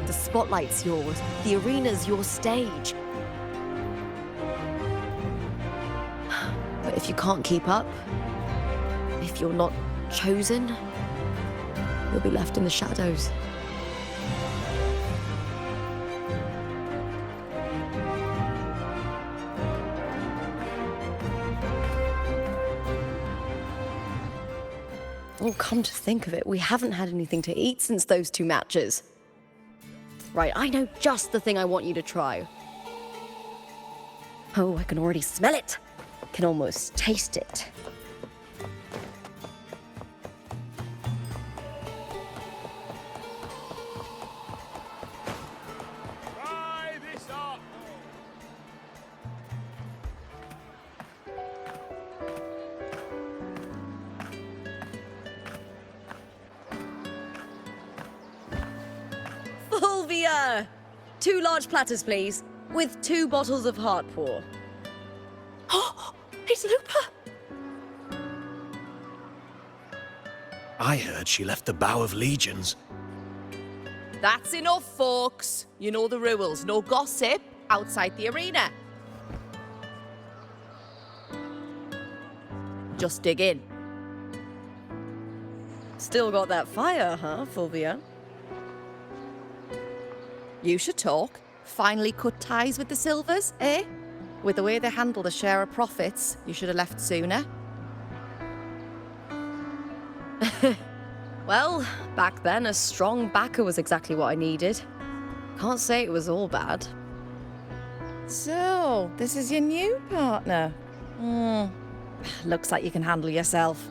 N: The spotlight's yours, the arena's your stage. But if you can't keep up, if you're not chosen, you'll be left in the shadows. Oh, come to think of it, we haven't had anything to eat since those 2 matches. Right, I know just the thing I want you to try. Oh, I can already smell it. Can almost taste it.
O: Try this up.
N: Fulvia! 2 large platters, please, with 2 bottles of heart pour. Oh, it's Lupa!
J: I heard she left the Bow of Legions.
P: That's enough, folks. You know the rules. No gossip outside the arena. Just dig in.
N: Still got that fire, huh, Fulvia?
P: You should talk. Finally cut ties with the Silvers, eh? With the way they handle the share of profits, you should have left sooner.
N: Well, back then, a strong backer was exactly what I needed. Can't say it was all bad.
P: So, this is your new partner. Looks like you can handle yourself.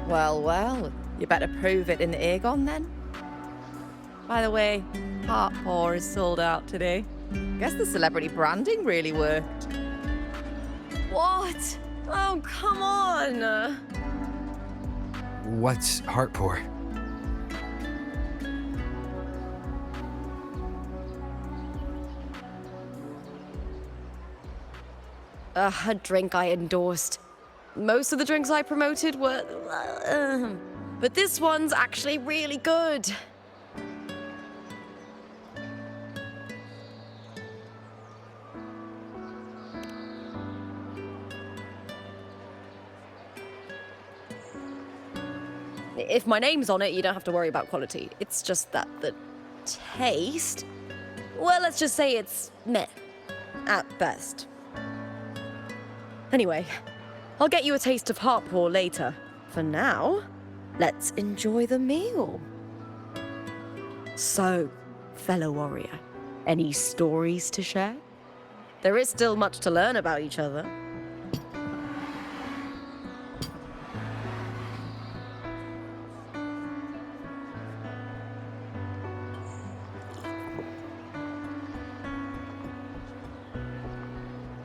P: Well, well, you better prove it in the Aegon then. By the way, Heart Pour is sold out today. Guess the celebrity branding really worked.
N: What? Oh, come on!
A: What's heart pour?
N: A drink I endorsed. Most of the drinks I promoted were... but this one's actually really good. If my name's on it, you don't have to worry about quality. It's just that the taste... well, let's just say it's meh, at best. Anyway, I'll get you a taste of heart pour later. For now, let's enjoy the meal. So, fellow warrior, any stories to share? There is still much to learn about each other.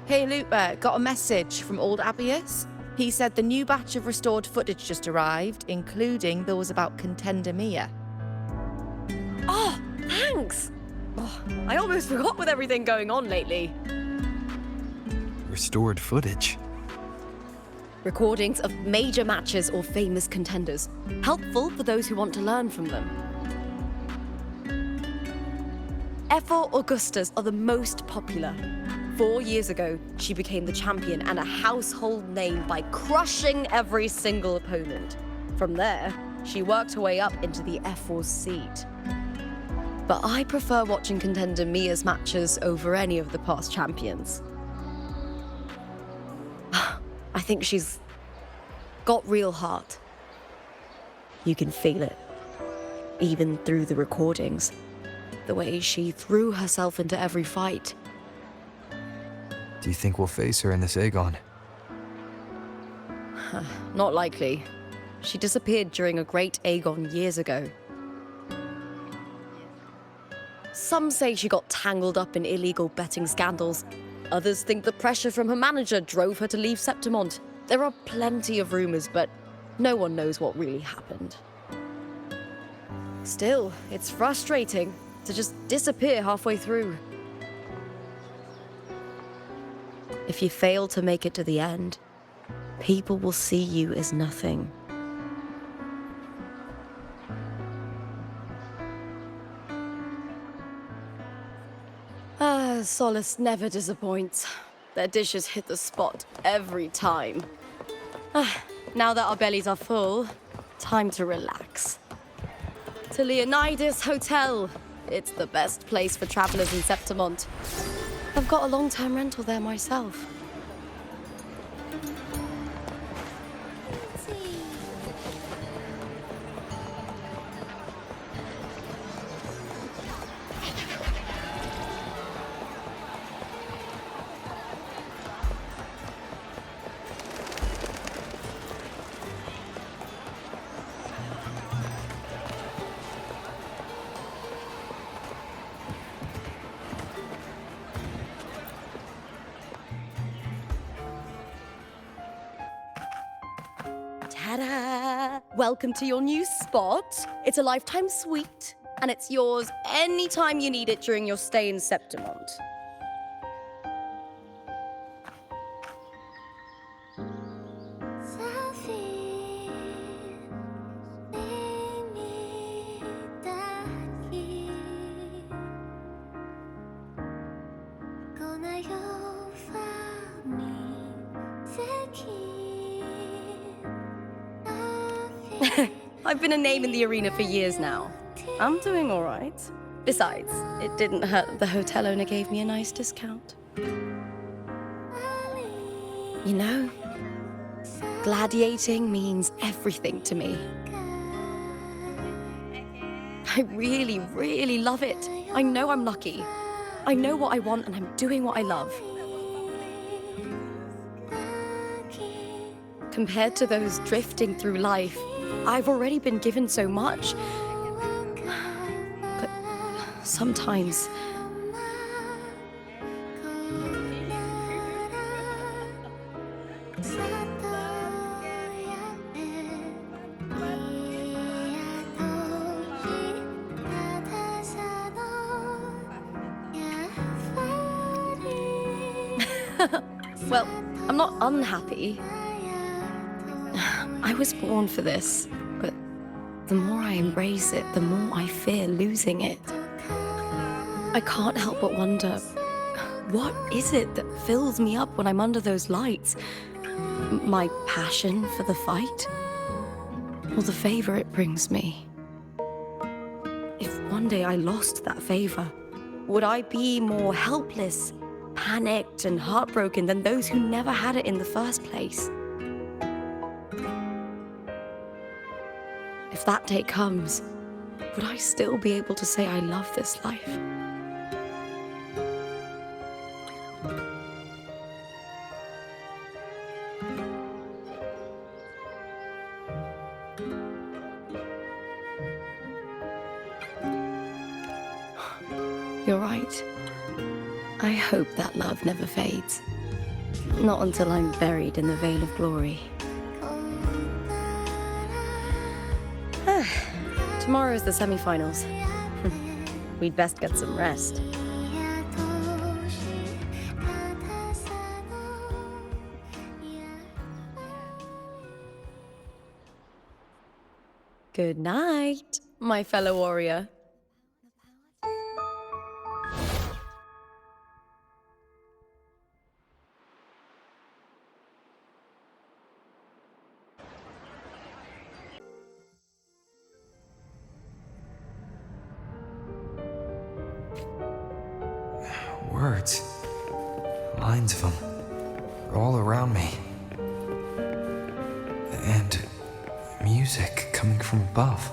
P: Hey Lupa, got a message from old Abius. He said the new batch of restored footage just arrived, including those about Contender Mya.
N: Oh, thanks! Oh, I almost forgot with everything going on lately.
A: Restored footage.
N: Recordings of major matches or famous contenders. Helpful for those who want to learn from them. F4 Augustas are the most popular. 4 years ago, she became the champion and a household name by crushing every single opponent. From there, she worked her way up into the F4 seat. But I prefer watching Contender Mya's matches over any of the past champions. I think she's got real heart. You can feel it, even through the recordings. The way she threw herself into every fight.
A: Do you think we'll face her in this Aegon?
N: Not likely. She disappeared during a great Aegon years ago. Some say she got tangled up in illegal betting scandals. Others think the pressure from her manager drove her to leave Septimont. There are plenty of rumors, but no one knows what really happened. Still, it's frustrating to just disappear halfway through. If you fail to make it to the end, people will see you as nothing. Solace never disappoints. Their dishes hit the spot every time. Now that our bellies are full, time to relax. To Leonidas Hotel. It's the best place for travelers in Septimont. I've got a long-term rental there myself. Ta-da! Welcome to your new spot. It's a lifetime suite, and it's yours anytime you need it during your stay in Septimont. I've been a name in the arena for years now. I'm doing all right. Besides, it didn't hurt that the hotel owner gave me a nice discount. You know, gladiating means everything to me. I really, really love it. I know I'm lucky. I know what I want and I'm doing what I love. Compared to those drifting through life, I've already been given so much. But sometimes... Well, I'm not unhappy. I was born for this, but the more I embrace it, the more I fear losing it. I can't help but wonder, what is it that fills me up when I'm under those lights? My passion for the fight? Or the favor it brings me? If one day I lost that favor, would I be more helpless, panicked, and heartbroken than those who never had it in the first place? If that day comes, would I still be able to say I love this life? You're right. I hope that love never fades. Not until I'm buried in the veil of glory. Tomorrow's the semifinals. We'd best get some rest. Good night, my fellow warrior.
A: Words. Lines of them. All around me. And music coming from above.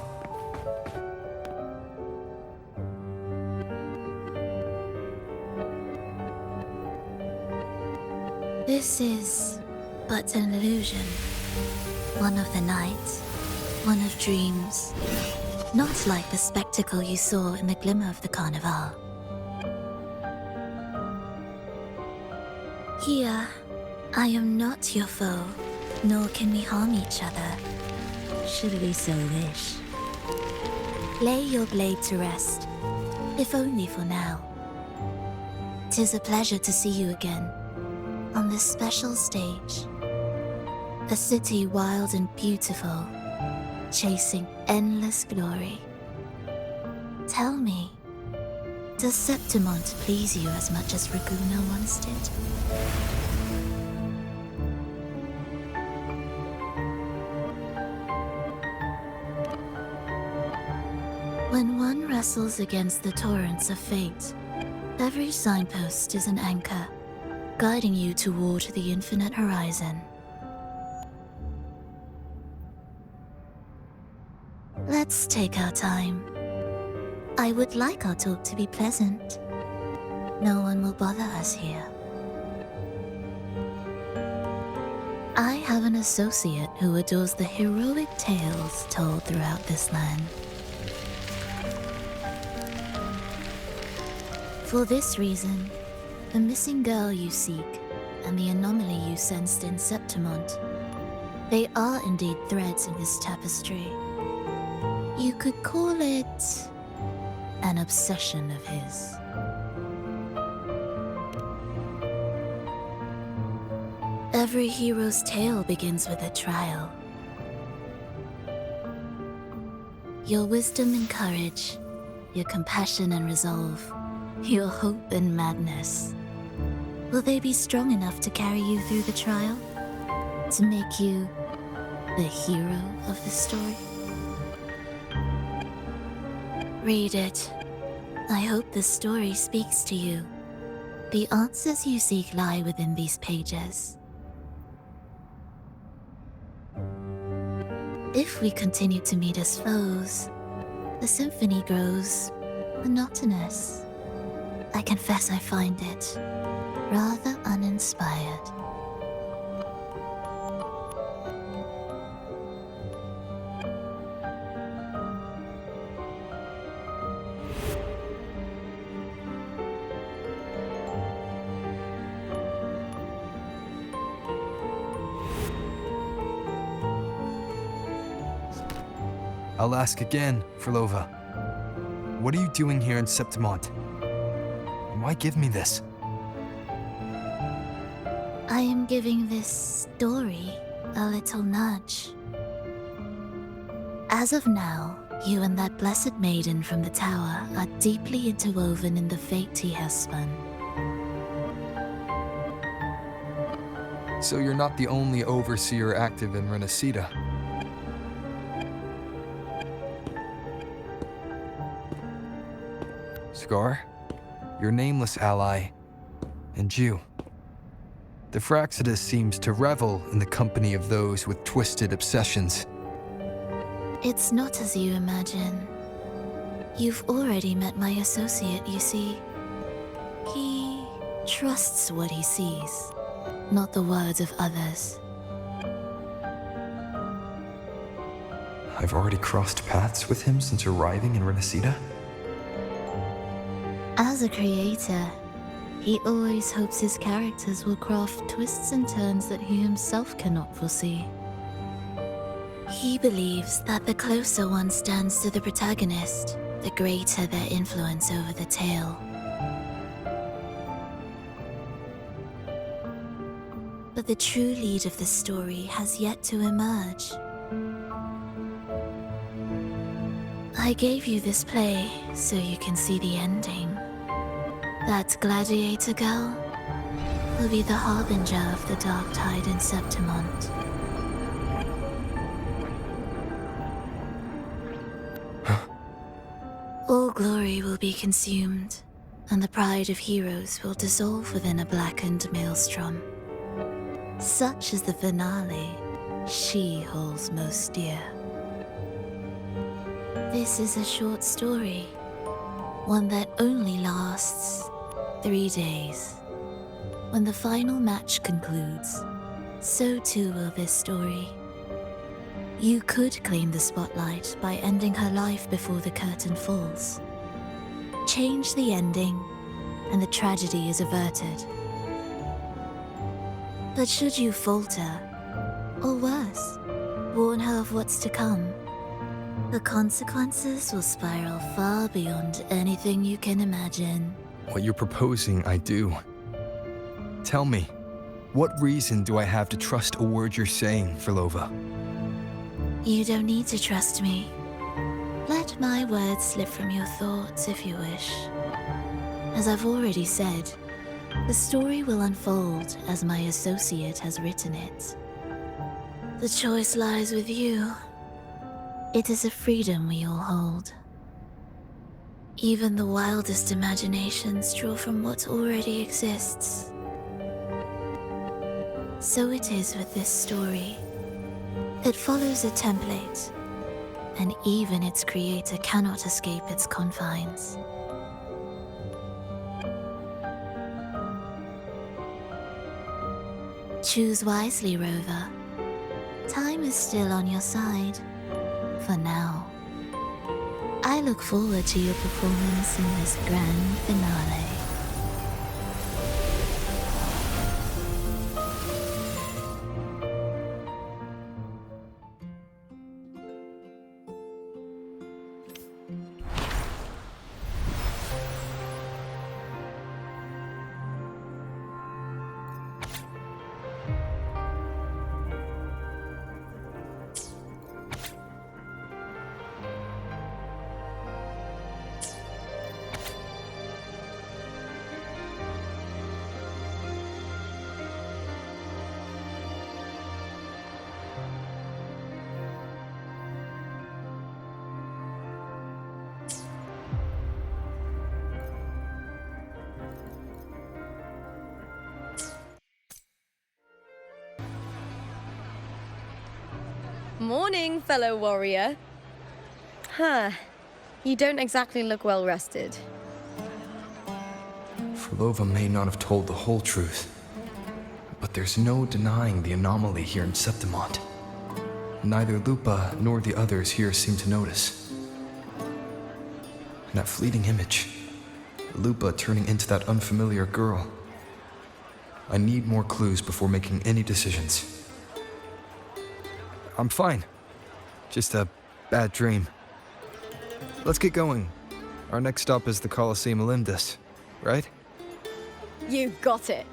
Q: This is but an illusion. One of the night, one of dreams. Not like the spectacle you saw in the glimmer of the carnival. Here, I am not your foe, nor can we harm each other, should we so wish. Lay your blade to rest, if only for now. 'Tis a pleasure to see you again, on this special stage. A city wild and beautiful, chasing endless glory. Tell me, does Septimont please you as much as Raguna once did? When one wrestles against the torrents of fate, every signpost is an anchor, guiding you toward the infinite horizon. Let's take our time. I would like our talk to be pleasant. No one will bother us here. I have an associate who adores the heroic tales told throughout this land. For this reason, the missing girl you seek and the anomaly you sensed in Septimont, they are indeed threads in this tapestry. You could call it an obsession of his. Every hero's tale begins with a trial. Your wisdom and courage, your compassion and resolve, your hope and madness. Will they be strong enough to carry you through the trial? To make you the hero of the story? Read it. I hope the story speaks to you. The answers you seek lie within these pages. If we continue to meet as foes, the symphony grows monotonous. I confess I find it rather uninspired.
A: I'll ask again, Phrolova. What are you doing here in Septimont? Why give me this?
Q: I am giving this story a little nudge. As of now, you and that blessed maiden from the tower are deeply interwoven in the fate he has spun.
A: So you're not the only overseer active in Rinascita. Scar, your nameless ally, and you. The Fraxidus seems to revel in the company of those with twisted obsessions.
Q: It's not as you imagine. You've already met my associate, you see. He trusts what he sees, not the words of others.
A: I've already crossed paths with him since arriving in Rinascita.
Q: As a creator, He always hopes his characters will craft twists and turns that he himself cannot foresee. He believes that the closer one stands to the protagonist, the greater their influence over the tale. But the true lead of the story has yet to emerge. I gave you this play so you can see the ending. That gladiator girl will be the harbinger of the dark tide in Septimont. All glory will be consumed, and the pride of heroes will dissolve within a blackened maelstrom. Such is the finale she holds most dear. This is a short story, one that only lasts 3 days. When the final match concludes, so too will this story. You could claim the spotlight by ending her life before the curtain falls. Change the ending, and the tragedy is averted. But should you falter, or worse, warn her of what's to come, the consequences will spiral far beyond anything you can imagine.
A: What you're proposing, I do. Tell me, what reason do I have to trust a word you're saying, Phrolova?
Q: You don't need to trust me. Let my words slip from your thoughts if you wish. As I've already said, the story will unfold as my associate has written it. The choice lies with you. It is a freedom we all hold. Even the wildest imaginations draw from what already exists. So it is with this story. It follows a template, and even its creator cannot escape its confines. Choose wisely, Rover. Time is still on your side, for now. I look forward to your performance in this grand finale.
N: Morning, fellow warrior. Huh. You don't exactly look well rested.
A: Phrolova may not have told the whole truth, but there's no denying the anomaly here in Septimont. Neither Lupa nor the others here seem to notice. That fleeting image, Lupa turning into that unfamiliar girl. I need more clues before making any decisions. I'm fine. Just a bad dream. Let's get going. Our next stop is the Colosseum Olympus, right?
N: You got it.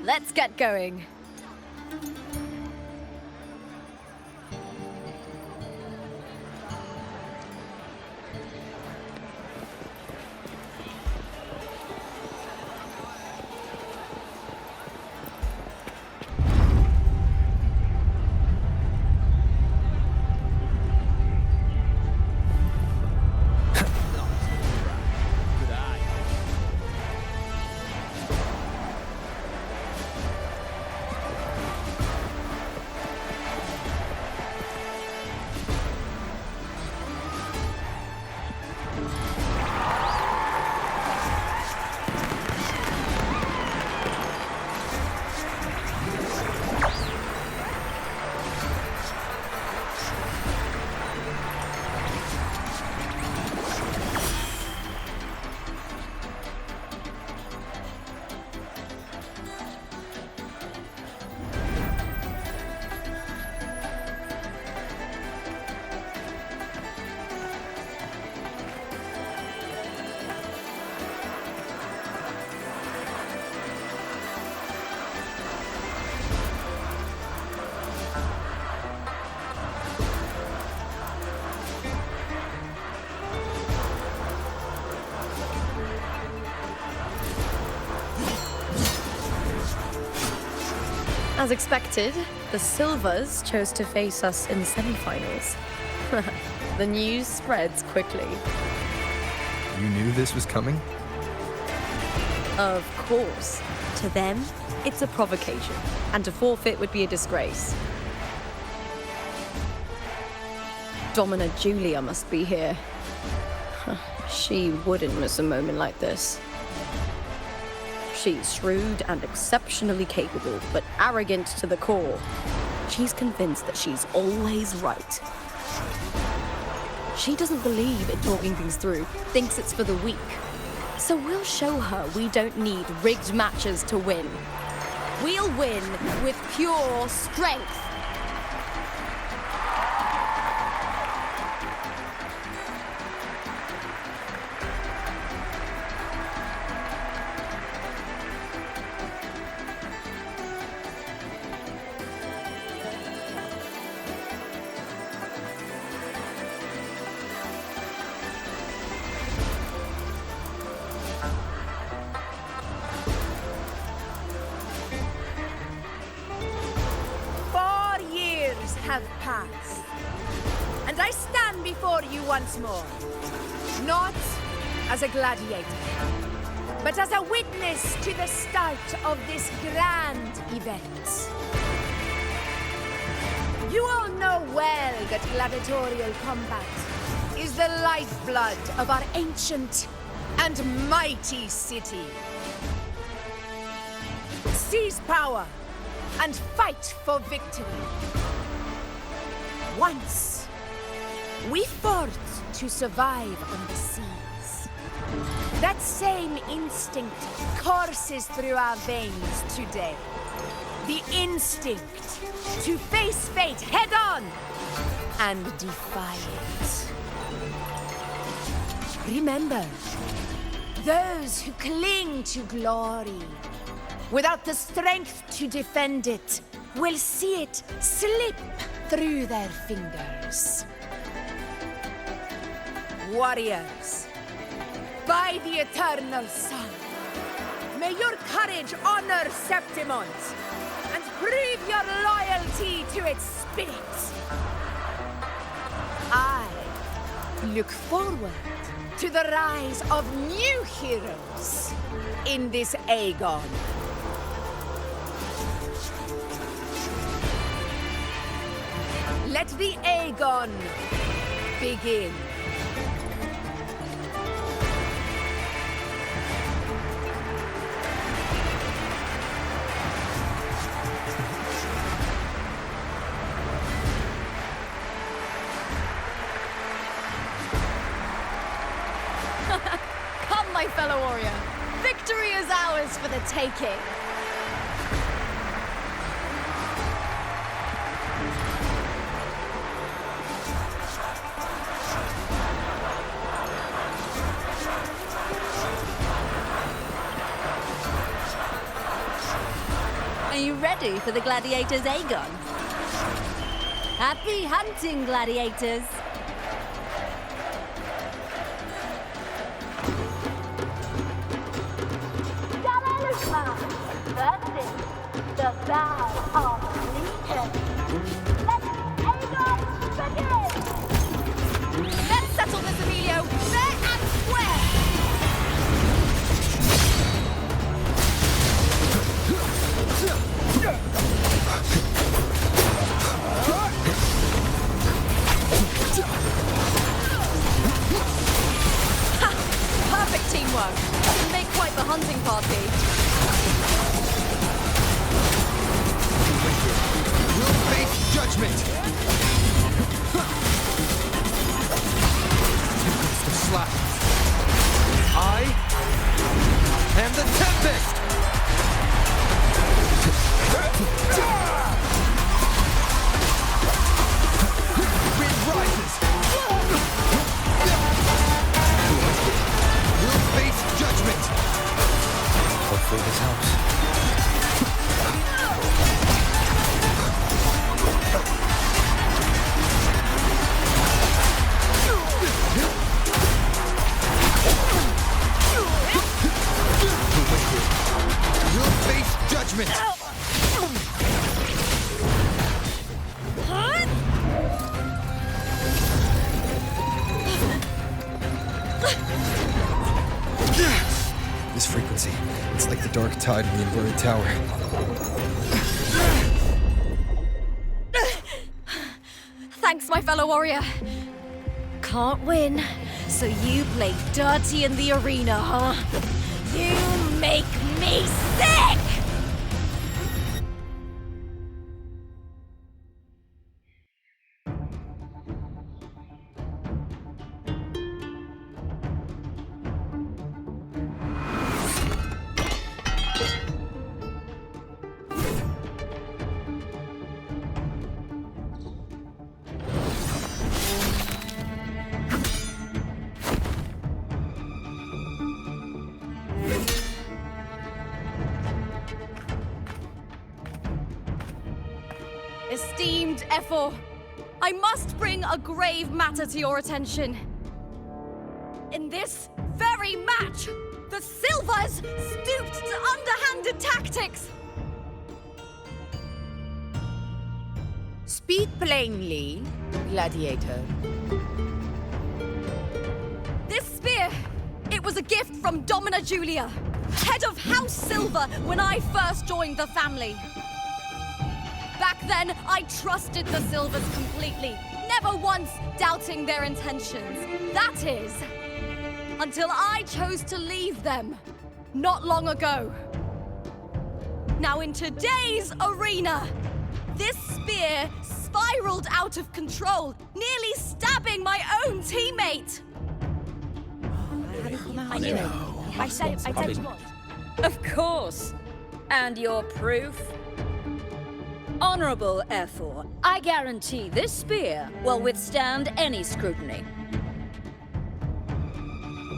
N: Let's get going. As expected, the Silvers chose to face us in the semifinals. The news spreads quickly.
A: You knew this was coming?
N: Of course. To them, it's a provocation, and to forfeit would be a disgrace. Domina Julia must be here. She wouldn't miss a moment like this. She's shrewd and exceptionally capable, but arrogant to the core. She's convinced that she's always right. She doesn't believe in talking things through, thinks it's for the weak. So we'll show her we don't need rigged matches to win. We'll win with pure strength.
R: Have passed, and I stand before you once more, not as a gladiator, but as a witness to the start of this grand event. You all know well that gladiatorial combat is the lifeblood of our ancient and mighty city. Seize power and fight for victory. Once, we fought to survive on the seas. That same instinct courses through our veins today. The instinct to face fate head-on and defy it. Remember, those who cling to glory without the strength to defend it will see it slip through their fingers. Warriors, by the eternal sun, may your courage honor Septimont and prove your loyalty to its spirit. I look forward to the rise of new heroes in this Aegon. Let the Aegon begin.
N: Come, my fellow warrior. Victory is ours for the taking.
G: Are you ready for the gladiators, Aegon? Happy hunting, gladiators!
B: The vow of allegiance. Let Aegon begin!
N: Let's settle this, Emilio, fair and square! Ha! Perfect teamwork. Can make quite the hunting party.
A: We'll face judgment! Here comes the slap. I am the Tempest! Wind rises! We'll face judgment! Hopefully this helps. We'll face judgment! frequency. It's like the dark tide in the inverted tower.
G: Thanks, my fellow warrior. Can't win, so you play dirty in the arena, huh? You make me sick! Esteemed Ephor, I must bring a grave matter to your attention. In this very match, the Silvers stooped to underhanded tactics.
R: Speak plainly, gladiator.
G: This spear, it was a gift from Domina Julia, head of House Silver when I first joined the family. Back then, I trusted the Silvers completely, never once doubting their intentions. That is, until I chose to leave them, not long ago. Now in today's arena, this spear spiraled out of control, nearly stabbing my own teammate.
S: I knew it. I said you would.
T: Of course. And your proof? Honorable Ephor, I guarantee this spear will withstand any scrutiny.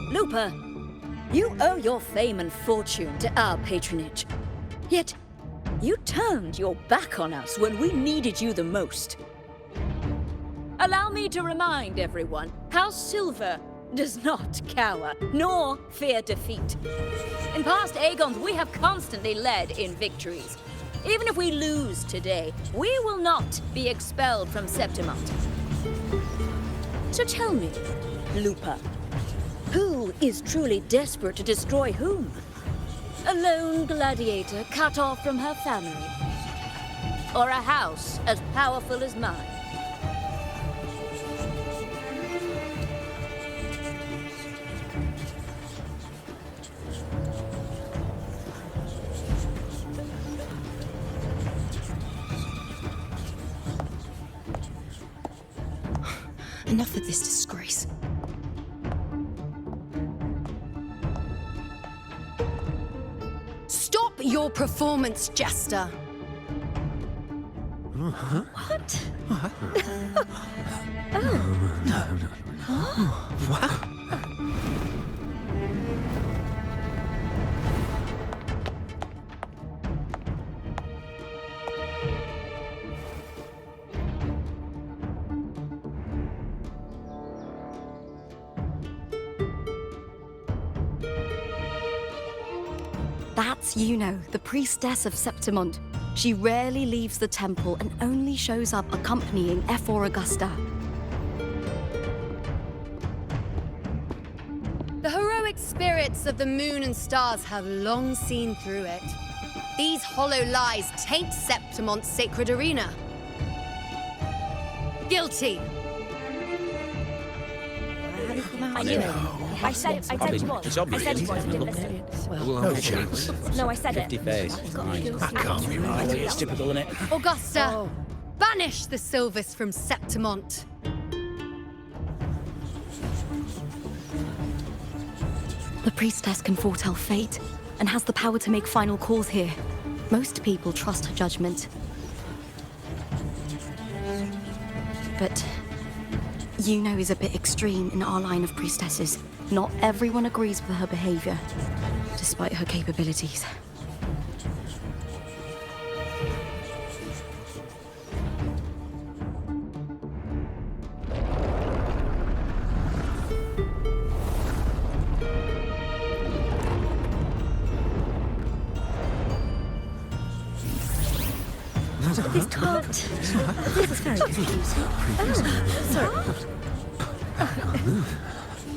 T: Lupa, you owe your fame and fortune to our patronage. Yet, you turned your back on us when we needed you the most. Allow me to remind everyone, House Silver does not cower, nor fear defeat. In past Aegons, we have constantly led in victories. Even if we lose today, we will not be expelled from Septimont. So tell me, Lupa, who is truly desperate to destroy whom? A lone gladiator cut off from her family? Or a house as powerful as mine?
M: Enough of this disgrace.
N: Stop your performance, Jester.
M: What?
K: What?
G: That's Yuno, the priestess of Septimont. She rarely leaves the temple and only shows up accompanying Ephor Augusta.
N: The heroic spirits of the moon and stars have long seen through it. These hollow lies taint Septimont's sacred arena. Guilty.
S: I knew it. I said you would.
J: It's
S: I
J: obvious.
S: said you would. You didn't listen.
J: No chance.
S: No, I said it.
J: 50 face.
H: That can't be right. It's typical, isn't it?
N: Augusta, banish the Silvers from Septimont.
G: The priestess can foretell fate and has the power to make final calls here. Most people trust her judgment. But Yuno is a bit extreme in our line of priestesses. Not everyone agrees with her behavior, despite her capabilities.
M: This can't. This is very confusing.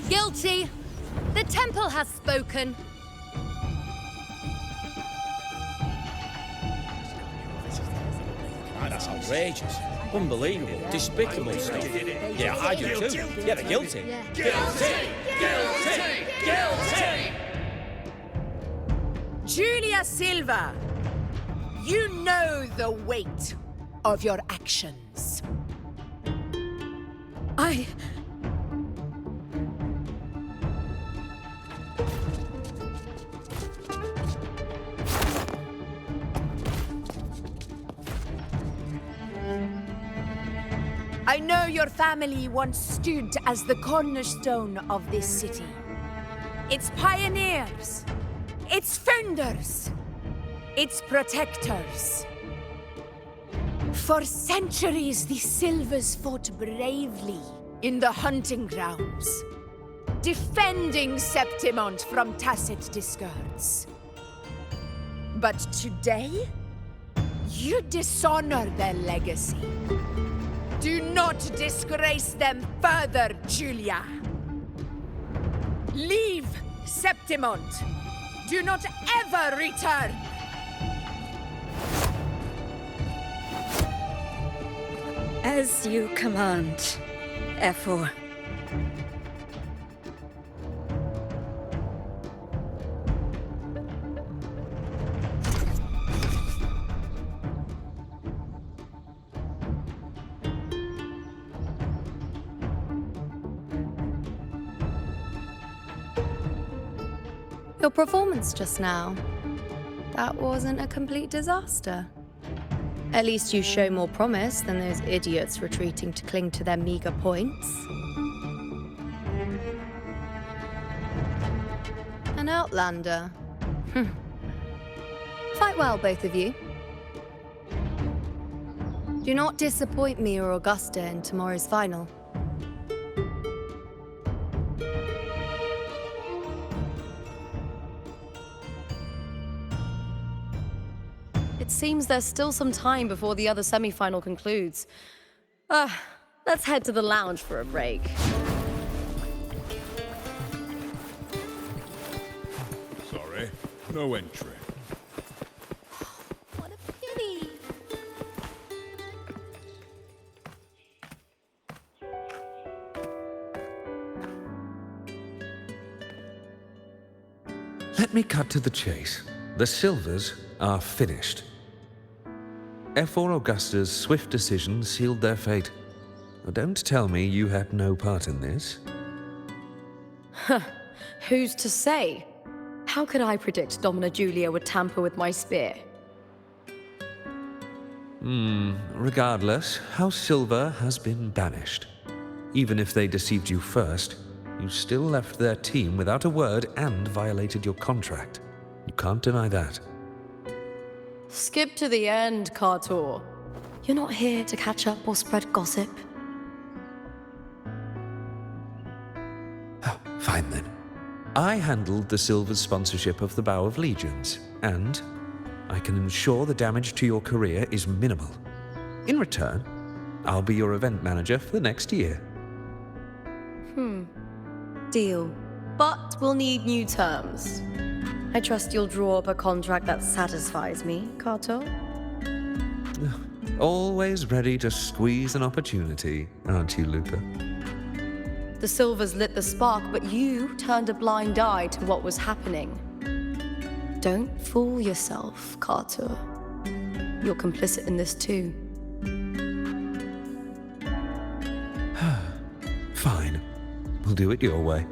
N: Guilty. The temple has spoken.
J: That's outrageous. Unbelievable. Despicable stuff. Yeah, I do too. Yeah, they're guilty. Guilty! Guilty! Guilty!
R: Julia Silva, you know the weight of your actions. I know your family once stood as the cornerstone of this city. Its pioneers, its founders, its protectors. For centuries, the Silvers fought bravely in the hunting grounds, defending Septimont from tacit discords. But today, you dishonor their legacy. Do not disgrace them further, Julia. Leave Septimont. Do not ever return.
T: As you command, F4.
N: Your performance just now, that wasn't a complete disaster. At least you show more promise than those idiots retreating to cling to their meager points. An outlander. Fight well, both of you. Do not disappoint me or Augusta in tomorrow's final. It seems there's still some time before the other semi-final concludes. Let's head to the lounge for a break.
O: Sorry, no entry.
B: What a pity.
K: Let me cut to the chase. The Silvers are finished. F4 Augusta's swift decision sealed their fate. Don't tell me you had no part in this.
N: Who's to say? How could I predict Domina Julia would tamper with my spear?
K: Regardless, House Silver has been banished. Even if they deceived you first, you still left their team without a word and violated your contract. You can't deny that.
N: Skip to the end, Cartor. You're not here to catch up or spread gossip.
K: Oh, fine then. I handled the Silver's sponsorship of the Bow of Legions, and I can ensure the damage to your career is minimal. In return, I'll be your event manager for the next year.
N: Deal. But we'll need new terms. I trust you'll draw up a contract that satisfies me, Cartor.
K: Always ready to squeeze an opportunity, aren't you, Lupa?
N: The Silvers lit the spark, but you turned a blind eye to what was happening. Don't fool yourself, Cartor. You're complicit in this too.
K: Fine. We'll do it your way.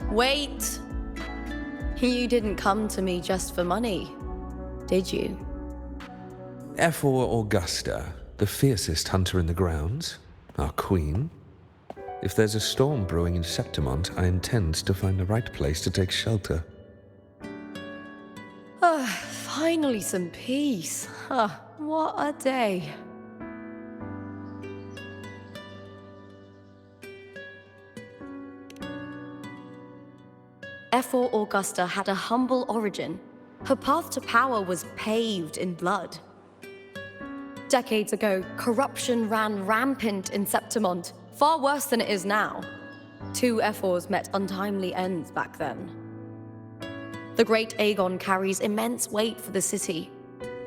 N: Wait! You didn't come to me just for money, did you?
K: F4 Augusta, the fiercest hunter in the grounds, our queen. If there's a storm brewing in Septimont, I intend to find the right place to take shelter.
N: Finally some peace. What a day. F4 Augusta had a humble origin. Her path to power was paved in blood. Decades ago, corruption ran rampant in Septimont, far worse than it is now. Two F4s met untimely ends back then. The great Aegon carries immense weight for the city.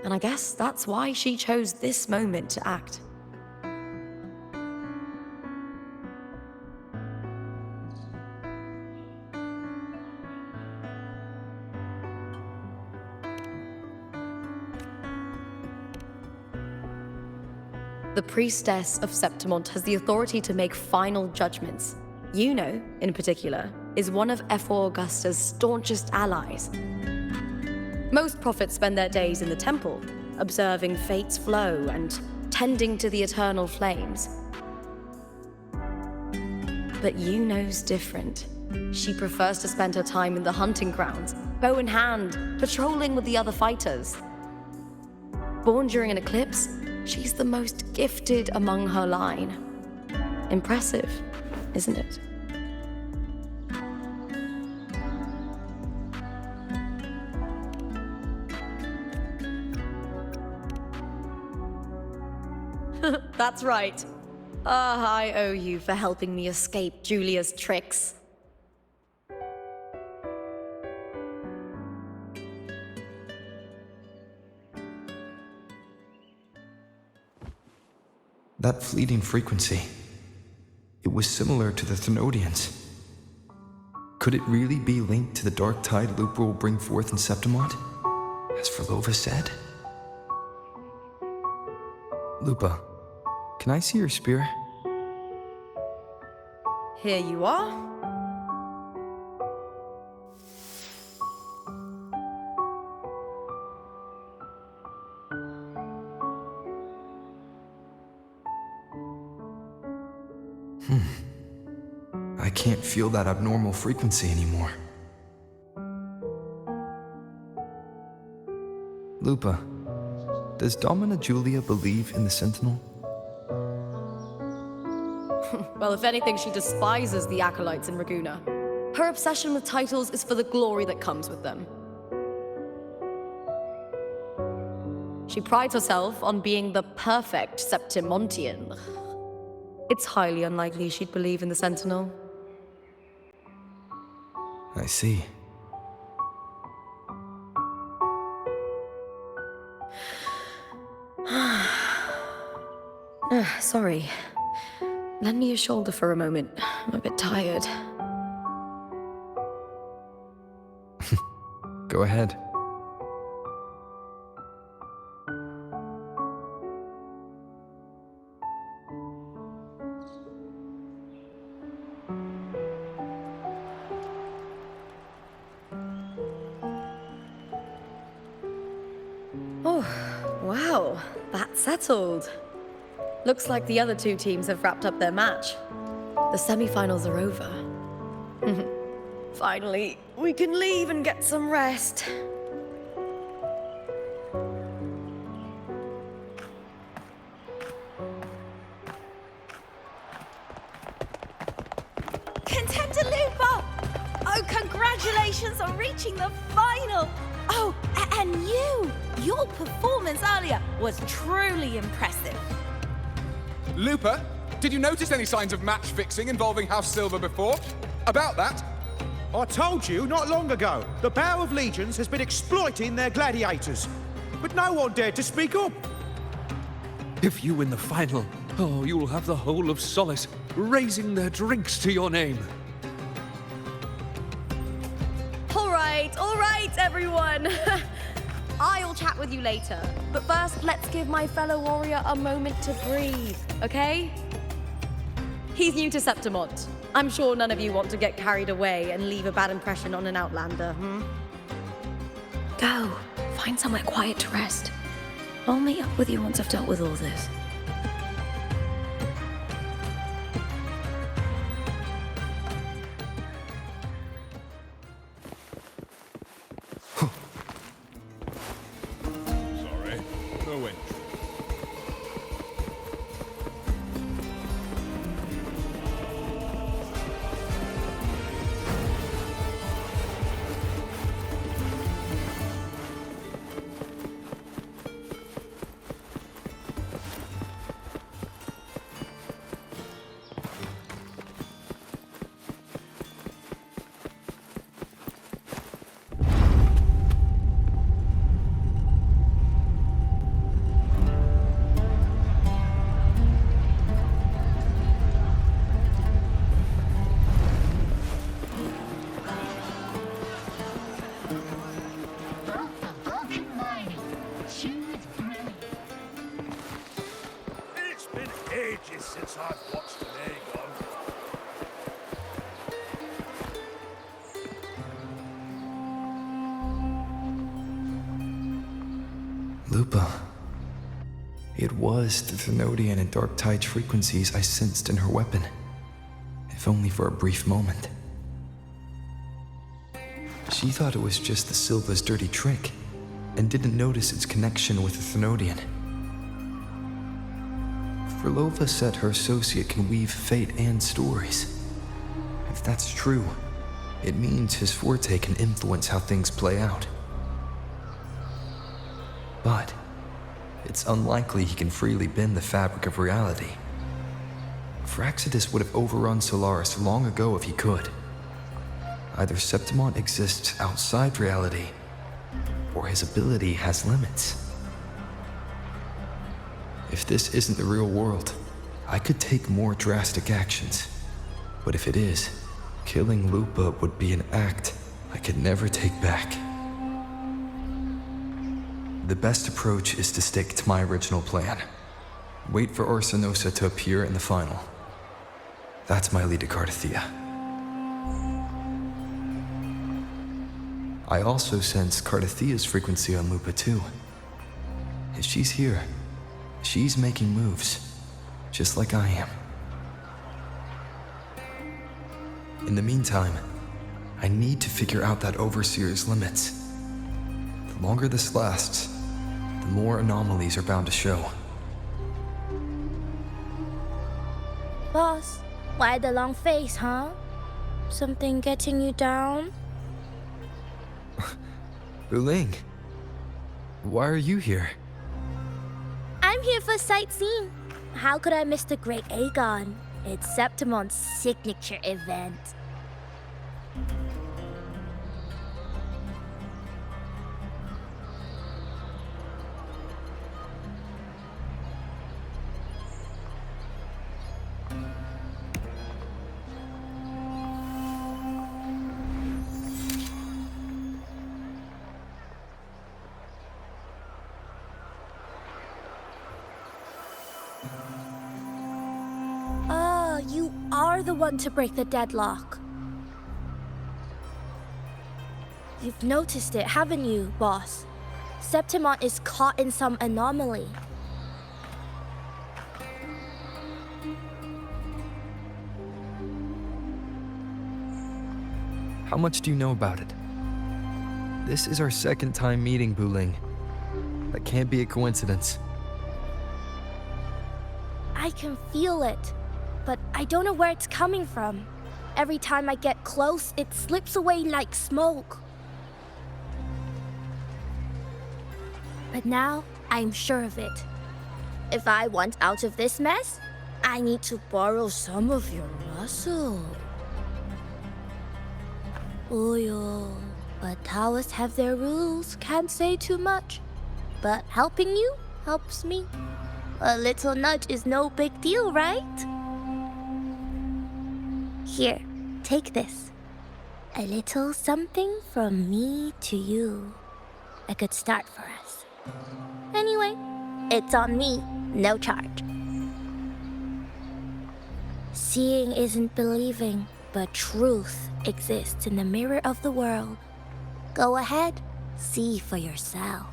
N: And I guess that's why she chose this moment to act. The priestess of Septimont has the authority to make final judgments. Yuno, in particular, is one of Ephor Augusta's staunchest allies. Most prophets spend their days in the temple, observing fate's flow and tending to the eternal flames. But Yuno's different. She prefers to spend her time in the hunting grounds, bow in hand, patrolling with the other fighters. Born during an eclipse, she's the most gifted among her line. Impressive, isn't it? That's right. I owe you for helping me escape Julia's tricks.
A: That fleeting frequency. It was similar to the Thenodians. Could it really be linked to the dark tide Lupa will bring forth in Septimont, as Phrolova said? Lupa, can I see your spear?
N: Here you are.
A: I can't feel that abnormal frequency anymore. Lupa, does Domina Julia believe in the Sentinel?
N: Well, if anything, she despises the acolytes in Raguna. Her obsession with titles is for the glory that comes with them. She prides herself on being the perfect Septimontian. It's highly unlikely she'd believe in the Sentinel.
A: I see.
N: Sorry. Lend me your shoulder for a moment. I'm a bit tired.
A: Go ahead.
N: Oh, wow. That's settled. Looks like the other two teams have wrapped up their match. The semifinals are over. Finally, we can leave and get some rest.
M: Contender Lupa! Oh, congratulations on reaching the final! Oh, and your performance earlier was truly impressive.
L: Lupa, did you notice any signs of match fixing involving House Silver before? About that?
F: I told you not long ago, the Bow of Legions has been exploiting their gladiators. But no one dared to speak up.
K: If you win the final, oh, you'll have the whole of Solace raising their drinks to your name.
N: All right, everyone. I'll chat with you later. But first, let's give my fellow warrior a moment to breathe, okay? He's new to Septimont. I'm sure none of you want to get carried away and leave a bad impression on an outlander,
D: Go. Find somewhere quiet to rest. I'll meet up with you once I've dealt with all this.
O: Sorry, no entry.
A: Lupa. It was the Thenodian and Dark Tide frequencies I sensed in her weapon, if only for a brief moment. She thought it was just the Silva's dirty trick, and didn't notice its connection with the Thenodian. Phrolova said her associate can weave fate and stories. If that's true, it means his forte can influence how things play out. But it's unlikely he can freely bend the fabric of reality. Phrolova would have overrun Solaris long ago if he could. Either Septimont exists outside reality, or his ability has limits. If this isn't the real world, I could take more drastic actions. But if it is, killing Lupa would be an act I could never take back. The best approach is to stick to my original plan. Wait for Arsenosa to appear in the final. That's my lead to Cartethyia. I also sense Cartethia's frequency on Lupa too. If she's here, she's making moves, just like I am. In the meantime, I need to figure out that Overseer's limits. The longer this lasts, the more anomalies are bound to show.
B: Boss, why the long face, huh? Something getting you down?
A: Wuling, why are you here?
B: I'm here for sightseeing. How could I miss the Great Aegon? It's Septimont's signature event. You are the one to break the deadlock. You've noticed it, haven't you, boss? Septimont is caught in some anomaly.
A: How much do you know about it? This is our second time meeting, Wuling. That can't be a coincidence.
B: I can feel it, but I don't know where it's coming from. Every time I get close, it slips away like smoke. But now, I'm sure of it. If I want out of this mess, I need to borrow some of your muscle. Oyo, but Taoists have their rules, can't say too much. But helping you helps me. A little nudge is no big deal, right? Here, take this. A little something from me to you. A good start for us. Anyway, it's on me, no charge. Seeing isn't believing, but truth exists in the mirror of the world. Go ahead, see for yourself.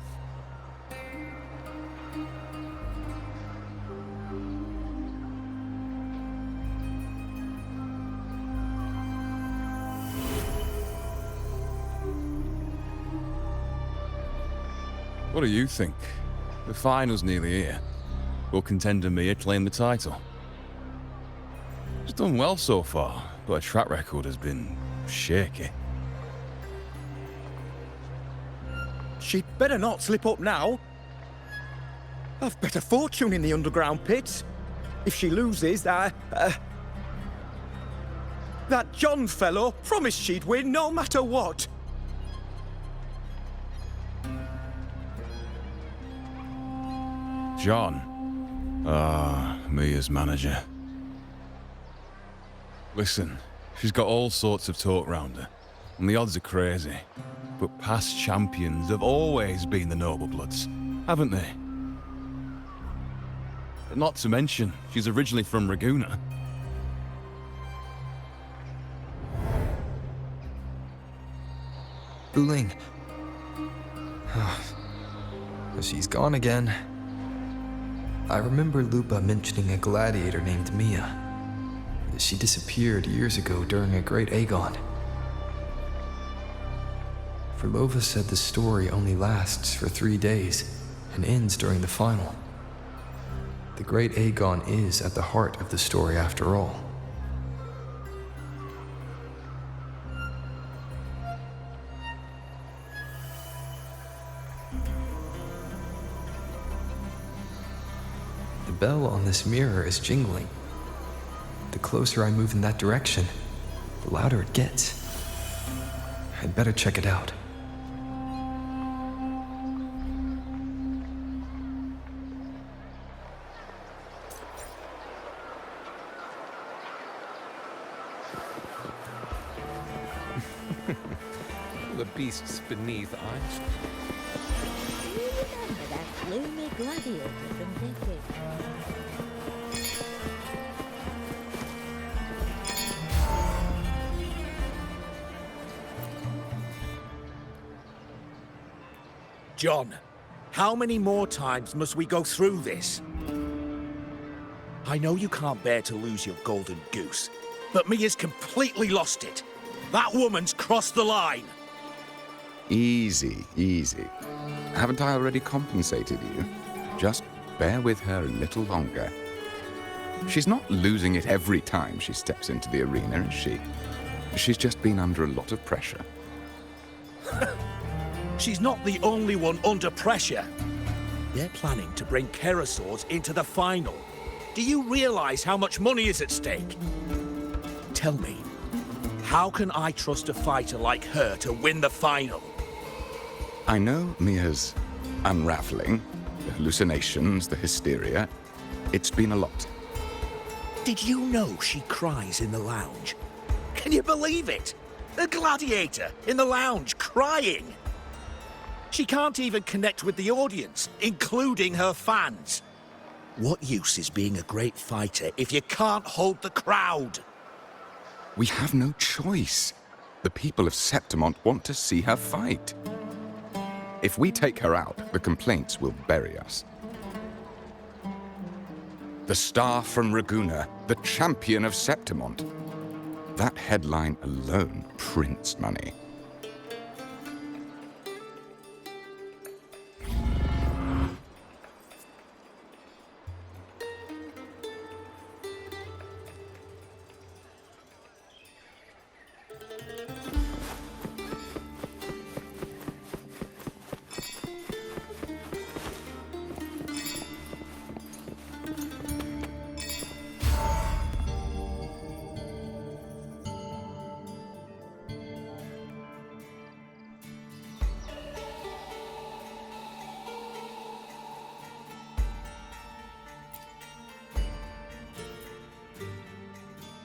O: What do you think? The final's nearly here. Will contender Mya claim the title? She's done well so far, but her track record has been shaky.
U: She'd better not slip up now. I've better fortune in the underground pits. If she loses, that John fellow promised she'd win no matter what.
O: John. Mya's manager. Listen, she's got all sorts of talk round her, and the odds are crazy. But past champions have always been the noble bloods, haven't they? Not to mention, she's originally from Raguna.
A: Wuling. She's gone again. I remember Lupa mentioning a gladiator named Mya. She disappeared years ago during a great Aegon. Phrolova said the story only lasts for 3 days and ends during the final. The great Aegon is at the heart of the story after all. The bell on this mirror is jingling. The closer I move in that direction, the louder it gets. I'd better check it out.
K: The beasts beneath eyes.
Q: Do you remember that gloomy gladiator from decades?
F: John, how many more times must we go through this? I know you can't bear to lose your golden goose, but Mia's completely lost it. That woman's crossed the line.
C: Easy, easy. Haven't I already compensated you? Just bear with her a little longer. She's not losing it every time she steps into the arena, is she? She's just been under a lot of pressure.
F: She's not the only one under pressure. They're planning to bring Kerasaurs into the final. Do you realize how much money is at stake? Tell me, how can I trust a fighter like her to win the final?
C: I know Mia's unraveling, the hallucinations, the hysteria. It's been a lot.
F: Did you know she cries in the lounge? Can you believe it? A gladiator in the lounge crying. She can't even connect with the audience, including her fans. What use is being a great fighter if you can't hold the crowd?
C: We have no choice. The people of Septimont want to see her fight. If we take her out, the complaints will bury us. The star from Raguna, the champion of Septimont. That headline alone prints money.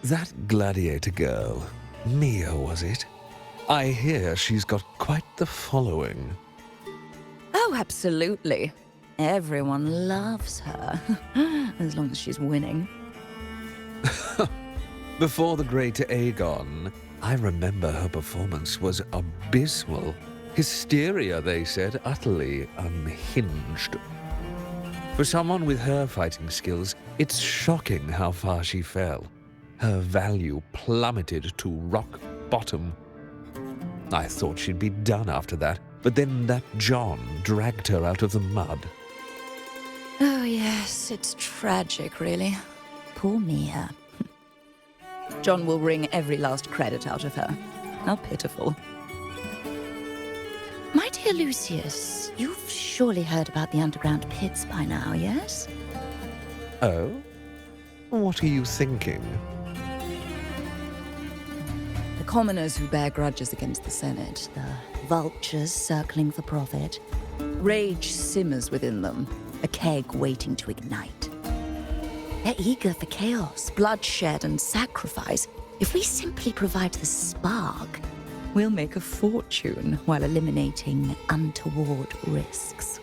K: That gladiator girl, Mya, was it? I hear she's got quite the following.
D: Oh, absolutely. Everyone loves her, as long as she's winning.
K: Before the great Aegon, I remember her performance was abysmal. Hysteria, they said, utterly unhinged. For someone with her fighting skills, it's shocking how far she fell. Her value plummeted to rock bottom. I thought she'd be done after that, but then that John dragged her out of the mud.
D: Oh yes, it's tragic, really. Poor Mya. John will wring every last credit out of her. How pitiful. My dear Lucius, you've surely heard about the underground pits by now, yes?
K: Oh? What are you thinking?
D: The commoners who bear grudges against the Senate, the vultures circling for profit. Rage simmers within them, a keg waiting to ignite. They're eager for chaos, bloodshed, and sacrifice. If we simply provide the spark, we'll make a fortune while eliminating untoward risks.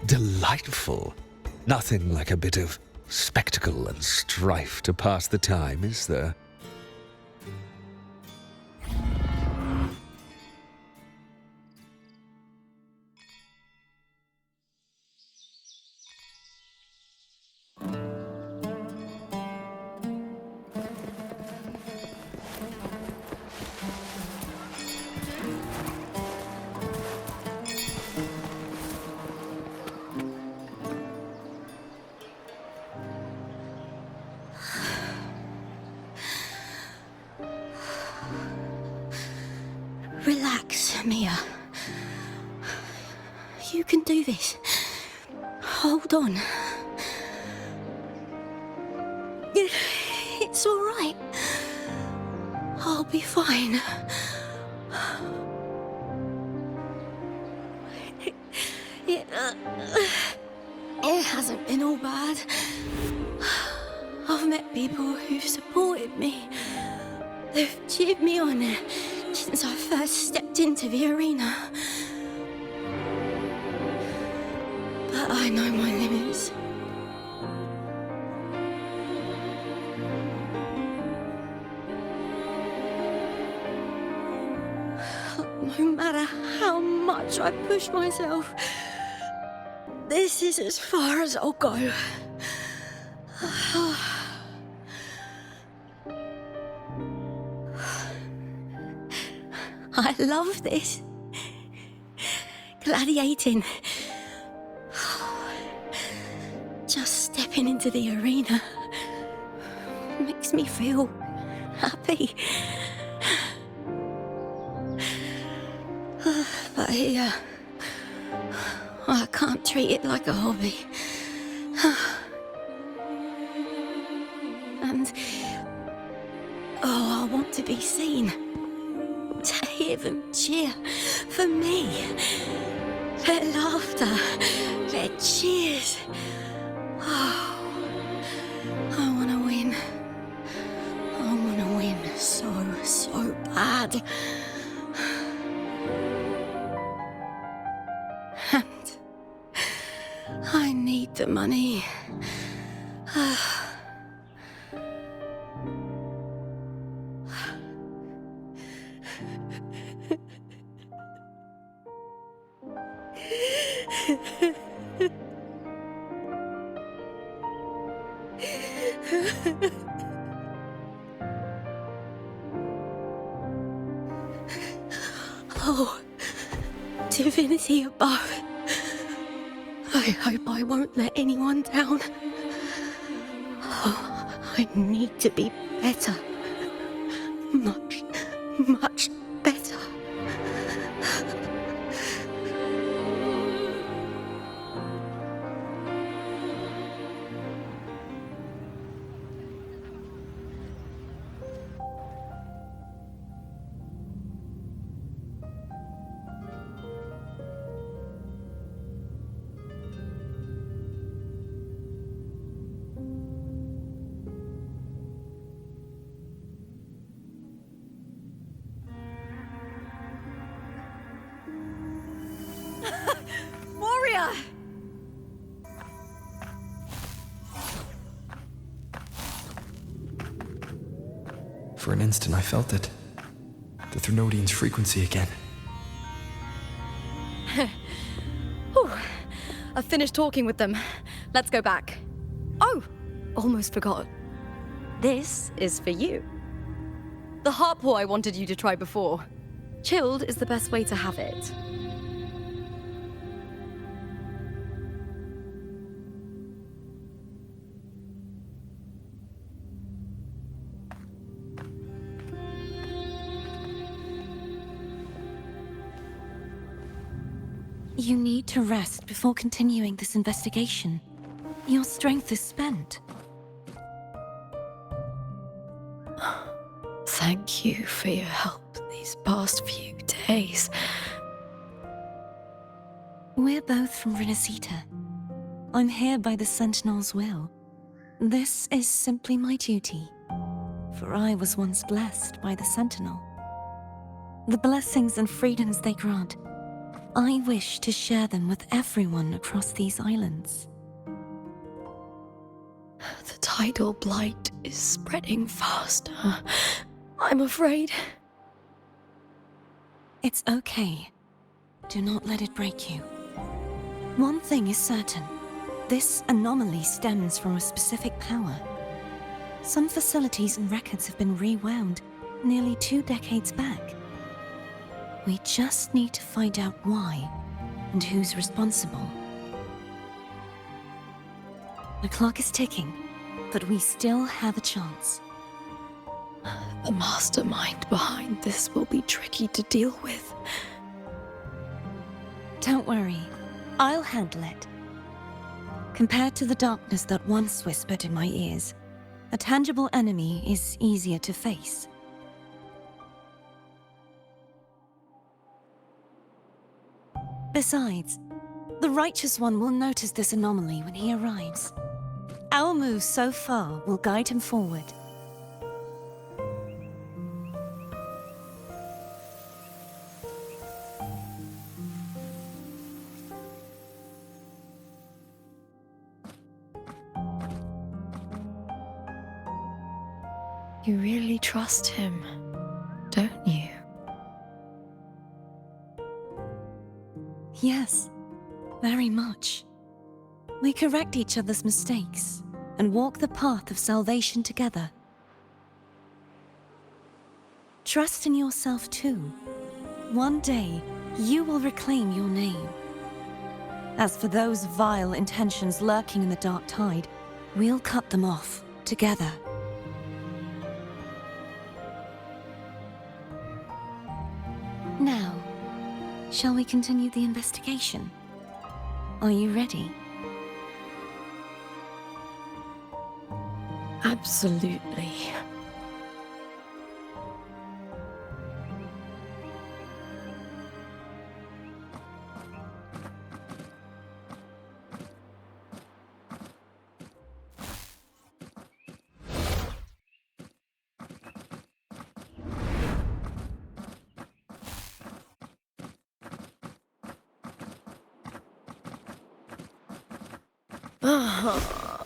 K: Delightful. Nothing like a bit of spectacle and strife to pass the time, is there?
M: Yes, Mia. You can do this. Hold on. It's all right. I'll be fine. It hasn't been all bad. I've met people who've supported me. They've cheered me on since I first stepped into the arena. But I know my limits. No matter how much I push myself, this is as far as I'll go. I love this. Gladiating. Just stepping into the arena makes me feel happy. But here, I can't treat it like a hobby. And, I want to be seen. To hear them cheer for me. Their laughter, their cheers. Oh, I want to win. I want to win so bad. And I need the money. Oh, divinity above. I hope I won't let anyone down. Oh, I need to be better. Much better.
N: Warrior!
A: For an instant, I felt it. The Thrunodian's frequency again.
N: Whew. I've finished talking with them. Let's go back. Oh, almost forgot. This is for you. The harpor I wanted you to try before. Chilled is the best way to have it.
M: You need to rest before continuing this investigation. Your strength is spent.
E: Thank you for your help these past few days.
M: We're both from Rinascita. I'm here by the Sentinel's will. This is simply my duty, for I was once blessed by the Sentinel. The blessings and freedoms they grant, I wish to share them with everyone across these islands.
E: The tidal blight is spreading faster. I'm afraid.
M: It's okay. Do not let it break you. One thing is certain. This anomaly stems from a specific power. Some facilities and records have been rewound nearly 2 decades back. We just need to find out why and who's responsible. The clock is ticking, but we still have a chance.
E: The mastermind behind this will be tricky to deal with.
M: Don't worry. I'll handle it. Compared to the darkness that once whispered in my ears, a tangible enemy is easier to face. Besides, the Righteous One will notice this anomaly when he arrives. Our moves so far will guide him forward.
E: You really trust him, don't you?
M: Yes, very much. We correct each other's mistakes and walk the path of salvation together. Trust in yourself too. One day, you will reclaim your name. As for those vile intentions lurking in the dark tide, we'll cut them off together. Now, shall we continue the investigation? Are you ready?
E: Absolutely.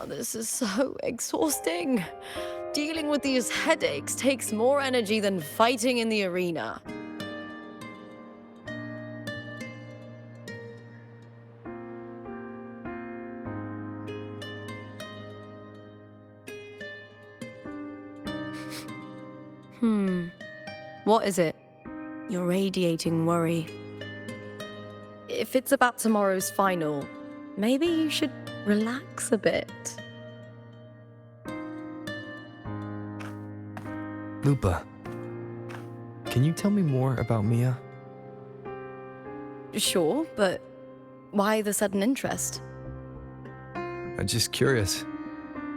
E: This is so exhausting. Dealing with these headaches takes more energy than fighting in the arena. What is it? You're radiating worry. If it's about tomorrow's final, maybe you should relax a bit.
A: Lupa, can you tell me more about Mya?
N: Sure, but why the sudden interest?
A: I'm just curious.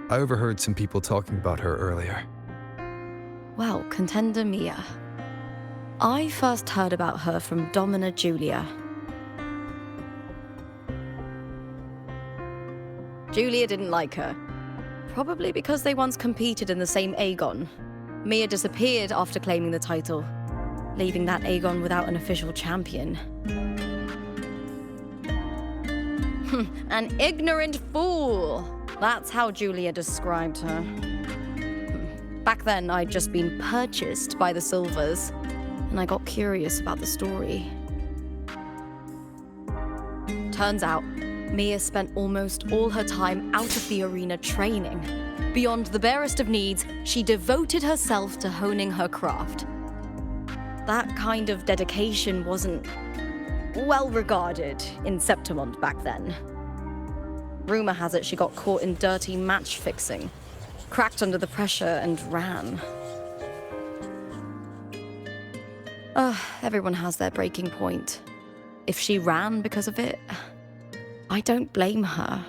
A: I overheard some people talking about her earlier.
N: Well, contender Mya. I first heard about her from Domina Julia. Julia didn't like her. Probably because they once competed in the same Aegon. Mya disappeared after claiming the title, leaving that Aegon without an official champion. An ignorant fool! That's how Julia described her. Back then, I'd just been purchased by the Silvers, and I got curious about the story. Turns out, Mya spent almost all her time out of the arena training. Beyond the barest of needs, she devoted herself to honing her craft. That kind of dedication wasn't well regarded in Septimont back then. Rumor has it she got caught in dirty match fixing, cracked under the pressure and ran. Everyone has their breaking point. If she ran because of it, I don't blame her.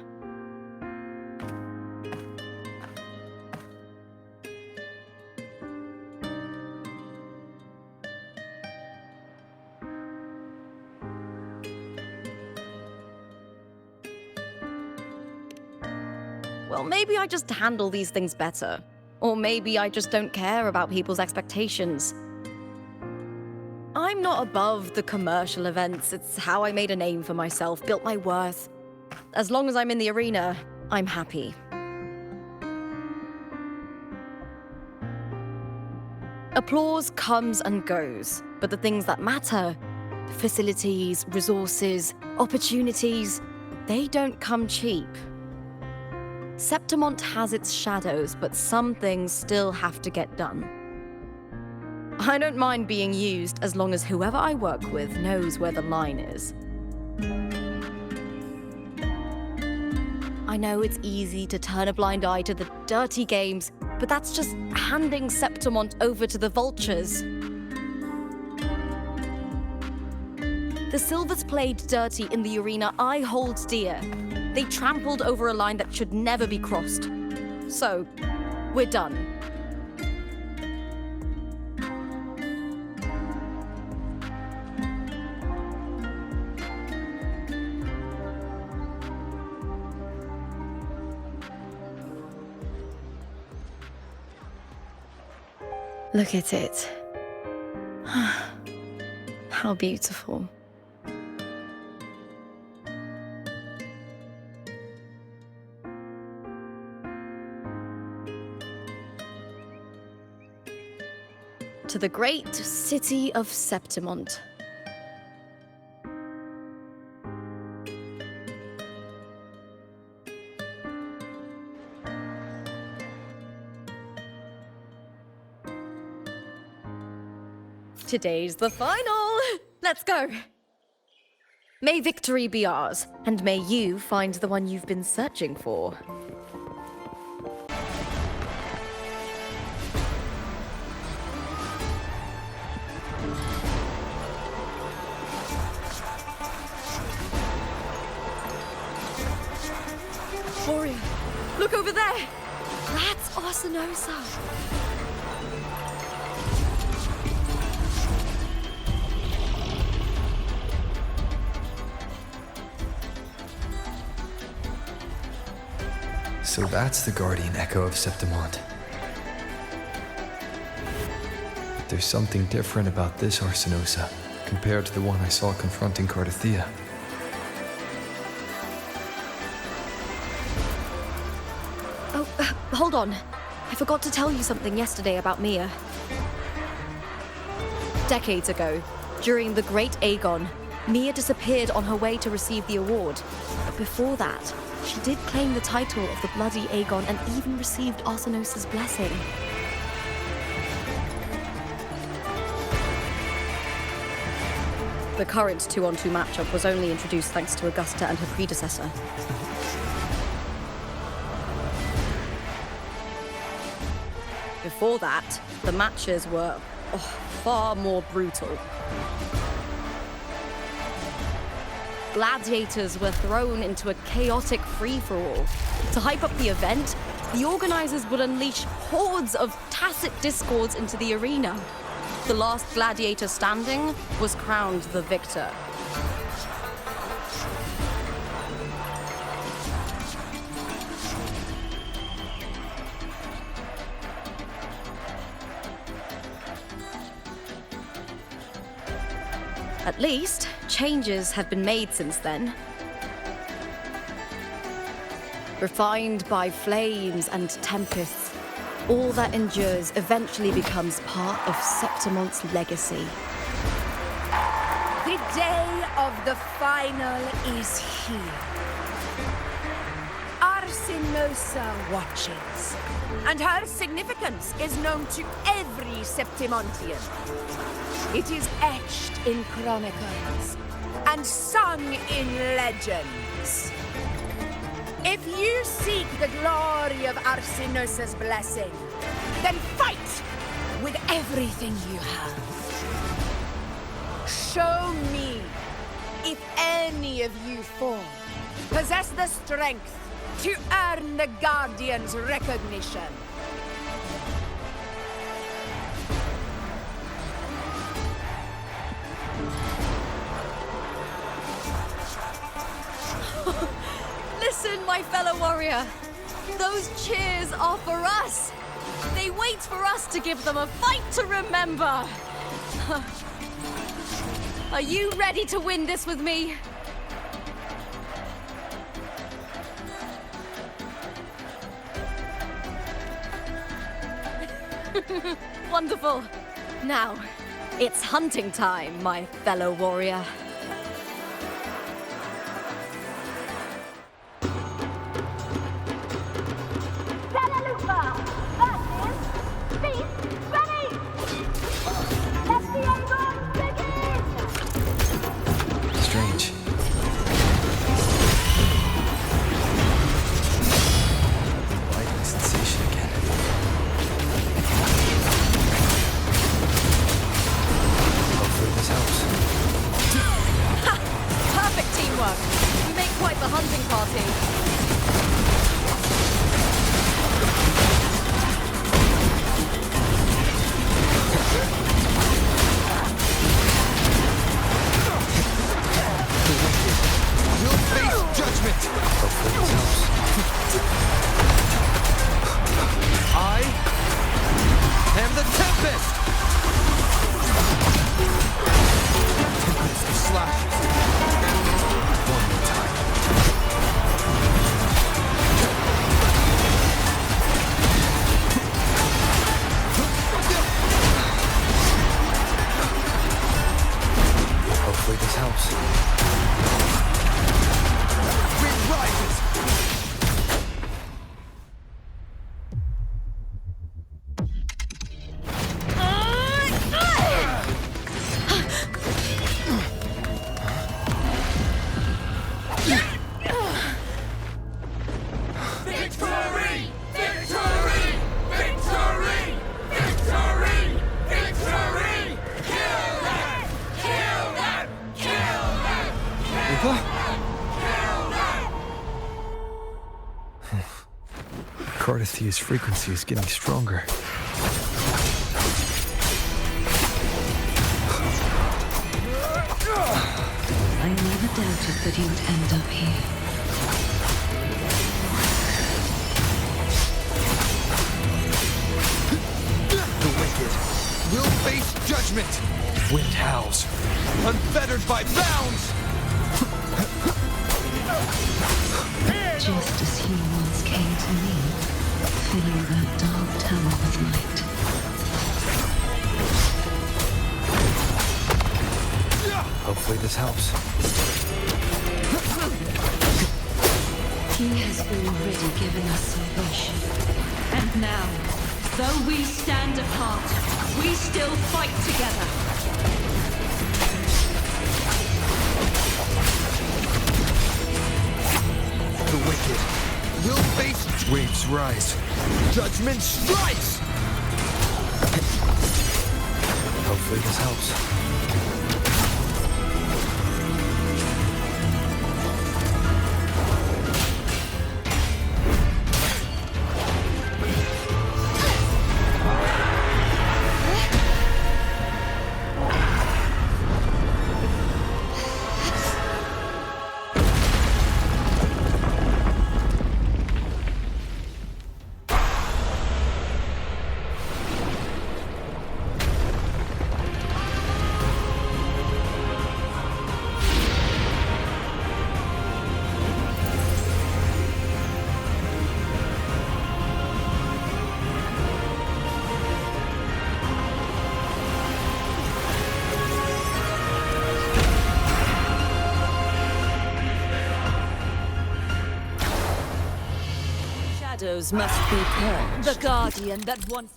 N: Well, maybe I just handle these things better. Or maybe I just don't care about people's expectations. I'm not above the commercial events. It's how I made a name for myself, built my worth. As long as I'm in the arena, I'm happy. Applause comes and goes, but the things that matter, the facilities, resources, opportunities, they don't come cheap. Septimont has its shadows, but some things still have to get done. I don't mind being used as long as whoever I work with knows where the line is. I know it's easy to turn a blind eye to the dirty games, but that's just handing Septimont over to the vultures.
G: The Silvers played dirty in the arena I hold dear. They trampled over a line that should never be crossed. So, we're done.
E: Look at it. How beautiful.
N: To the great city of Septimont. Today's the final! Let's go! May victory be ours, and may you find the one you've been searching for. Warrior, look over there! That's Arsinosa!
A: So that's the guardian echo of Septimont. But there's something different about this Arsinosa compared to the one I saw confronting Cartethyia.
N: Oh, hold on. I forgot to tell you something yesterday about Mya. Decades ago, during the Great Aegon, Mya disappeared on her way to receive the award. But before that, she did claim the title of the Bloody Aegon and even received Arsinosa's blessing. The current 2-on-2 matchup was only introduced thanks to Augusta and her predecessor. Before that, the matches were far more brutal. Gladiators were thrown into a chaotic free-for-all. To hype up the event, the organizers would unleash hordes of tacit discords into the arena. The last gladiator standing was crowned the victor. At least, changes have been made since then. Refined by flames and tempests, all that endures eventually becomes part of Septimont's legacy.
R: The day of the final is here. Arsinosa watches, and her significance is known to every Septimontian. It is etched in chronicles and sung in legends. If you seek the glory of Arsinosa's blessing, then fight with everything you have. Show me if any of you four possess the strength to earn the Guardian's recognition.
N: Listen, my fellow warrior. Those cheers are for us. They wait for us to give them a fight to remember. Are you ready to win this with me? Wonderful. Now, it's hunting time, my fellow warrior.
A: Strange. Lightning sensation again. Hopefully this helps. Hopefully this helps.
L: Wind rises!
A: Cartethia's frequency is getting stronger.
M: I never doubted that you would end up here.
L: The wicked will face judgment!
A: Wind howls.
L: Unfettered by bounds!
M: Just as he once came to me, filling that dark tower with light.
A: Hopefully this helps.
M: He has already given us salvation. And now, though we stand apart, we still fight together.
L: The wicked will face
A: Waves rise.
L: judgment strikes!
A: Hopefully this helps.
T: Shadows must be purged. The guardian that once...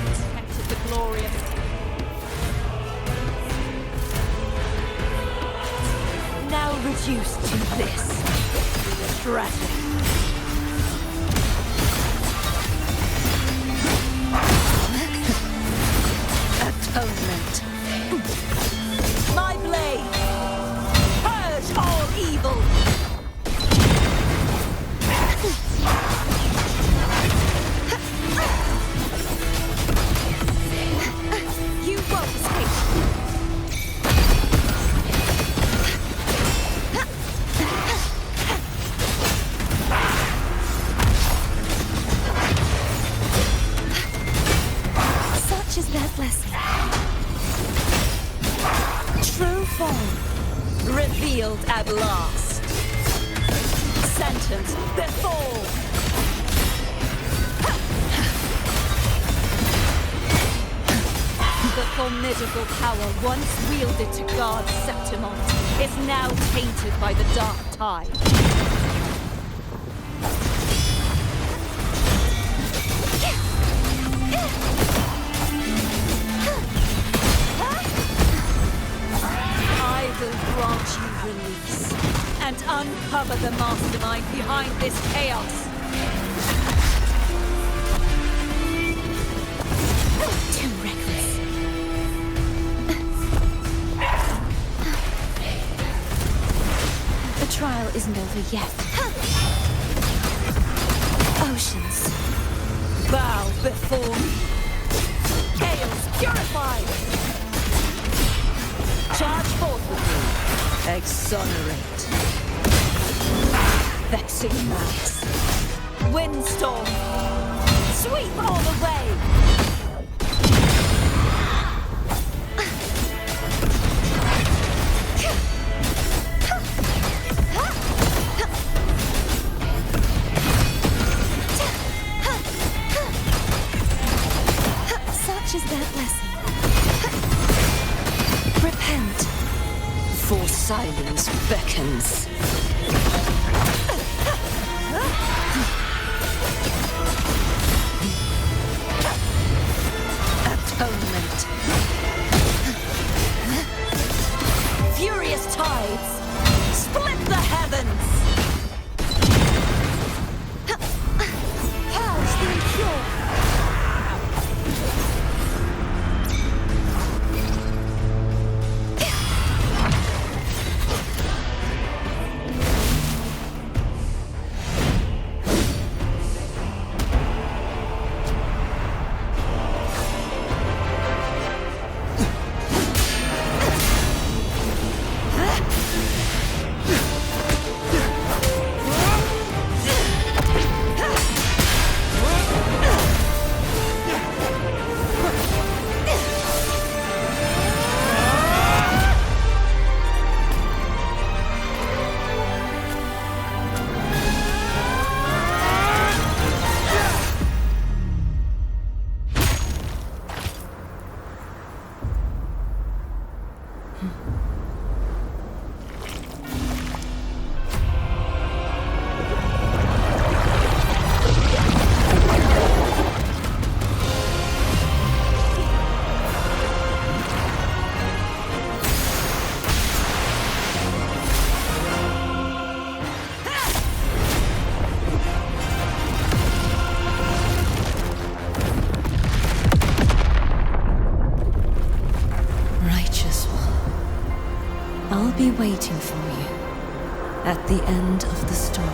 T: protected the glorious... now reduced to this. Tragic. Atonement. My blade! Purge all evil! You won't escape!
M: Such is their blessing.
T: True form revealed at last. Sentence before. The formidable power once wielded to guard Septimont is now tainted by the dark tide. I will grant you release and uncover the mastermind behind this chaos.
M: Too reckless. The trial isn't over yet. Oceans,
T: Bow before me. Chaos purified. Charge forth with me. Exonerate. Vexing malice. Windstorm. Sweep all away.
I: Silence beckons. Atonement. Furious tides. Split the heavens.
R: Purge the impure.
M: I'll be waiting for you at the end of the story.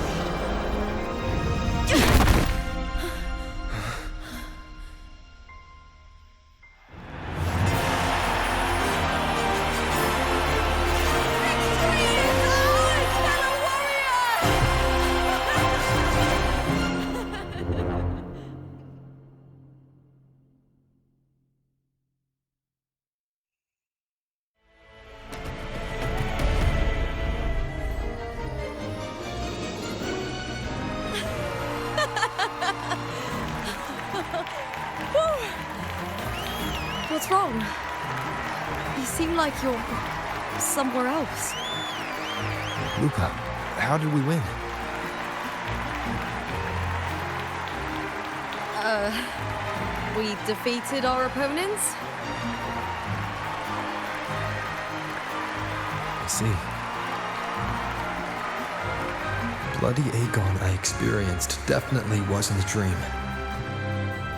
N: What's wrong? You seem like you're somewhere else.
A: Lupa, how did we win?
N: We defeated our opponents?
A: I see. Bloody Aegon I experienced definitely wasn't a dream.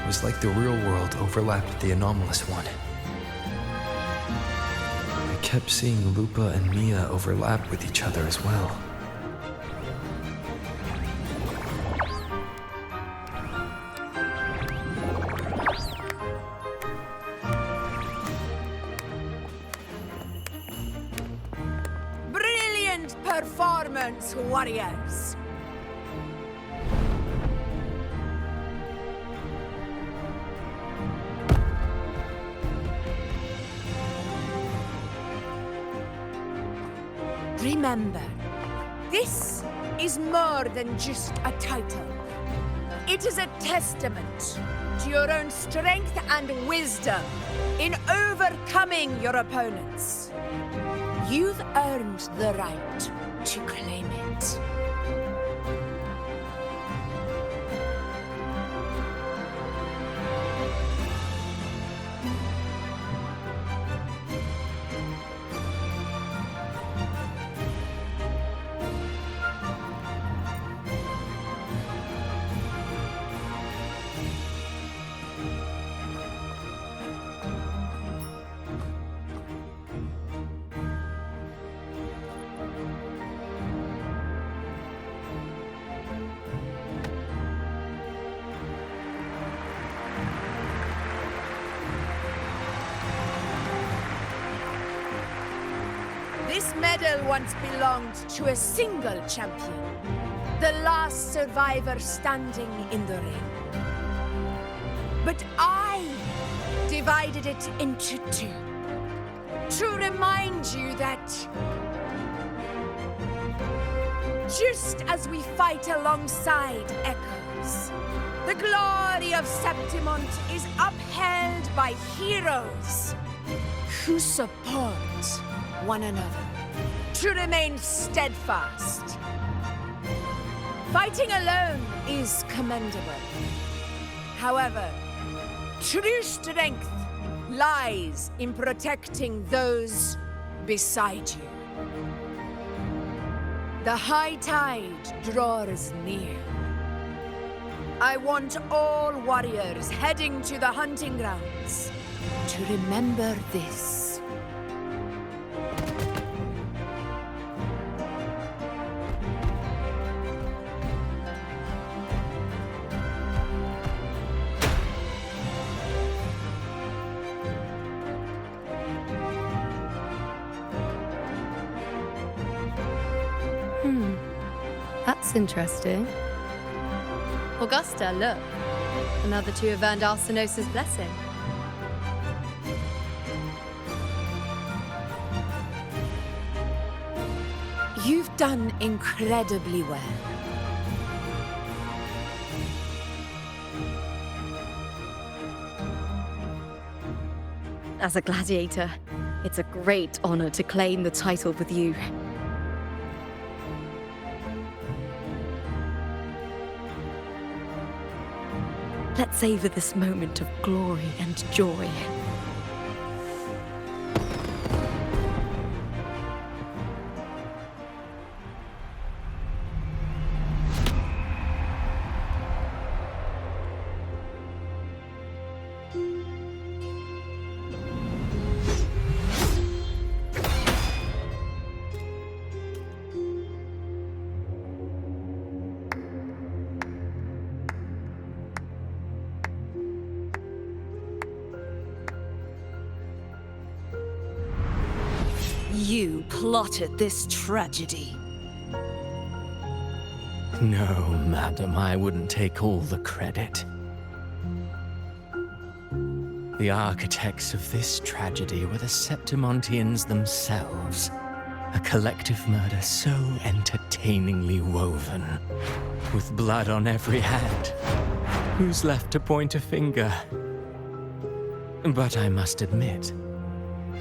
A: It was like the real world overlapped with the anomalous one. I kept seeing Lupa and Mya overlap with each other as well.
R: Brilliant performance, warriors! Remember, this is more than just a title. It is a testament to your own strength and wisdom in overcoming your opponents. You've earned the right to claim it. This medal once belonged to a single champion, the last survivor standing in the ring. But I divided it into two, to remind you that just as we fight alongside echoes, the glory of Septimont is upheld by heroes who support one another. to remain steadfast. Fighting alone is commendable. However, true strength lies in protecting those beside you. The high tide draws near. I want all warriors heading to the hunting grounds to remember this.
N: That's interesting. Augusta, look. Another two have earned Arsenos's blessing.
R: You've done incredibly well.
N: As a gladiator, it's a great honor to claim the title with you. Let's savor this moment of glory and joy.
I: You plotted this tragedy.
P: No, madam, I wouldn't take all the credit. The architects of this tragedy were the Septimontians themselves. A collective murder so entertainingly woven, with blood on every hand. Who's left to point a finger? But I must admit,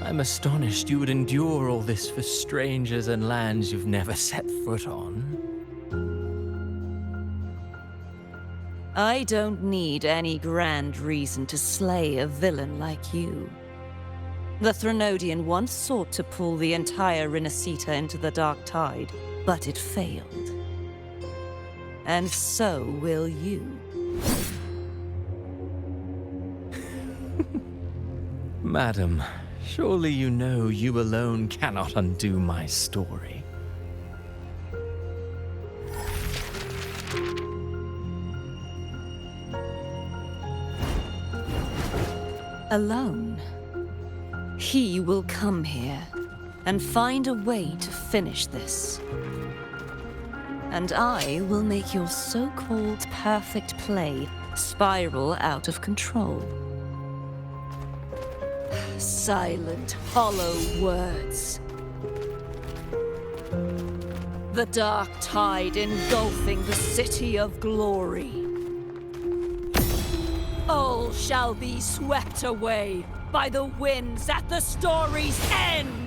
P: I'm astonished you would endure all this for strangers and lands you've never set foot on.
I: I don't need any grand reason to slay a villain like you. The Threnodian once sought to pull the entire Rinascita into the Dark Tide, but it failed. And so will you.
P: Madam, surely you know you alone cannot undo my story.
I: Alone. He will come here and find a way to finish this. And I will make your so-called perfect play spiral out of control. Silent, hollow words. The dark tide engulfing the city of glory. All shall be swept away by the winds at the story's end!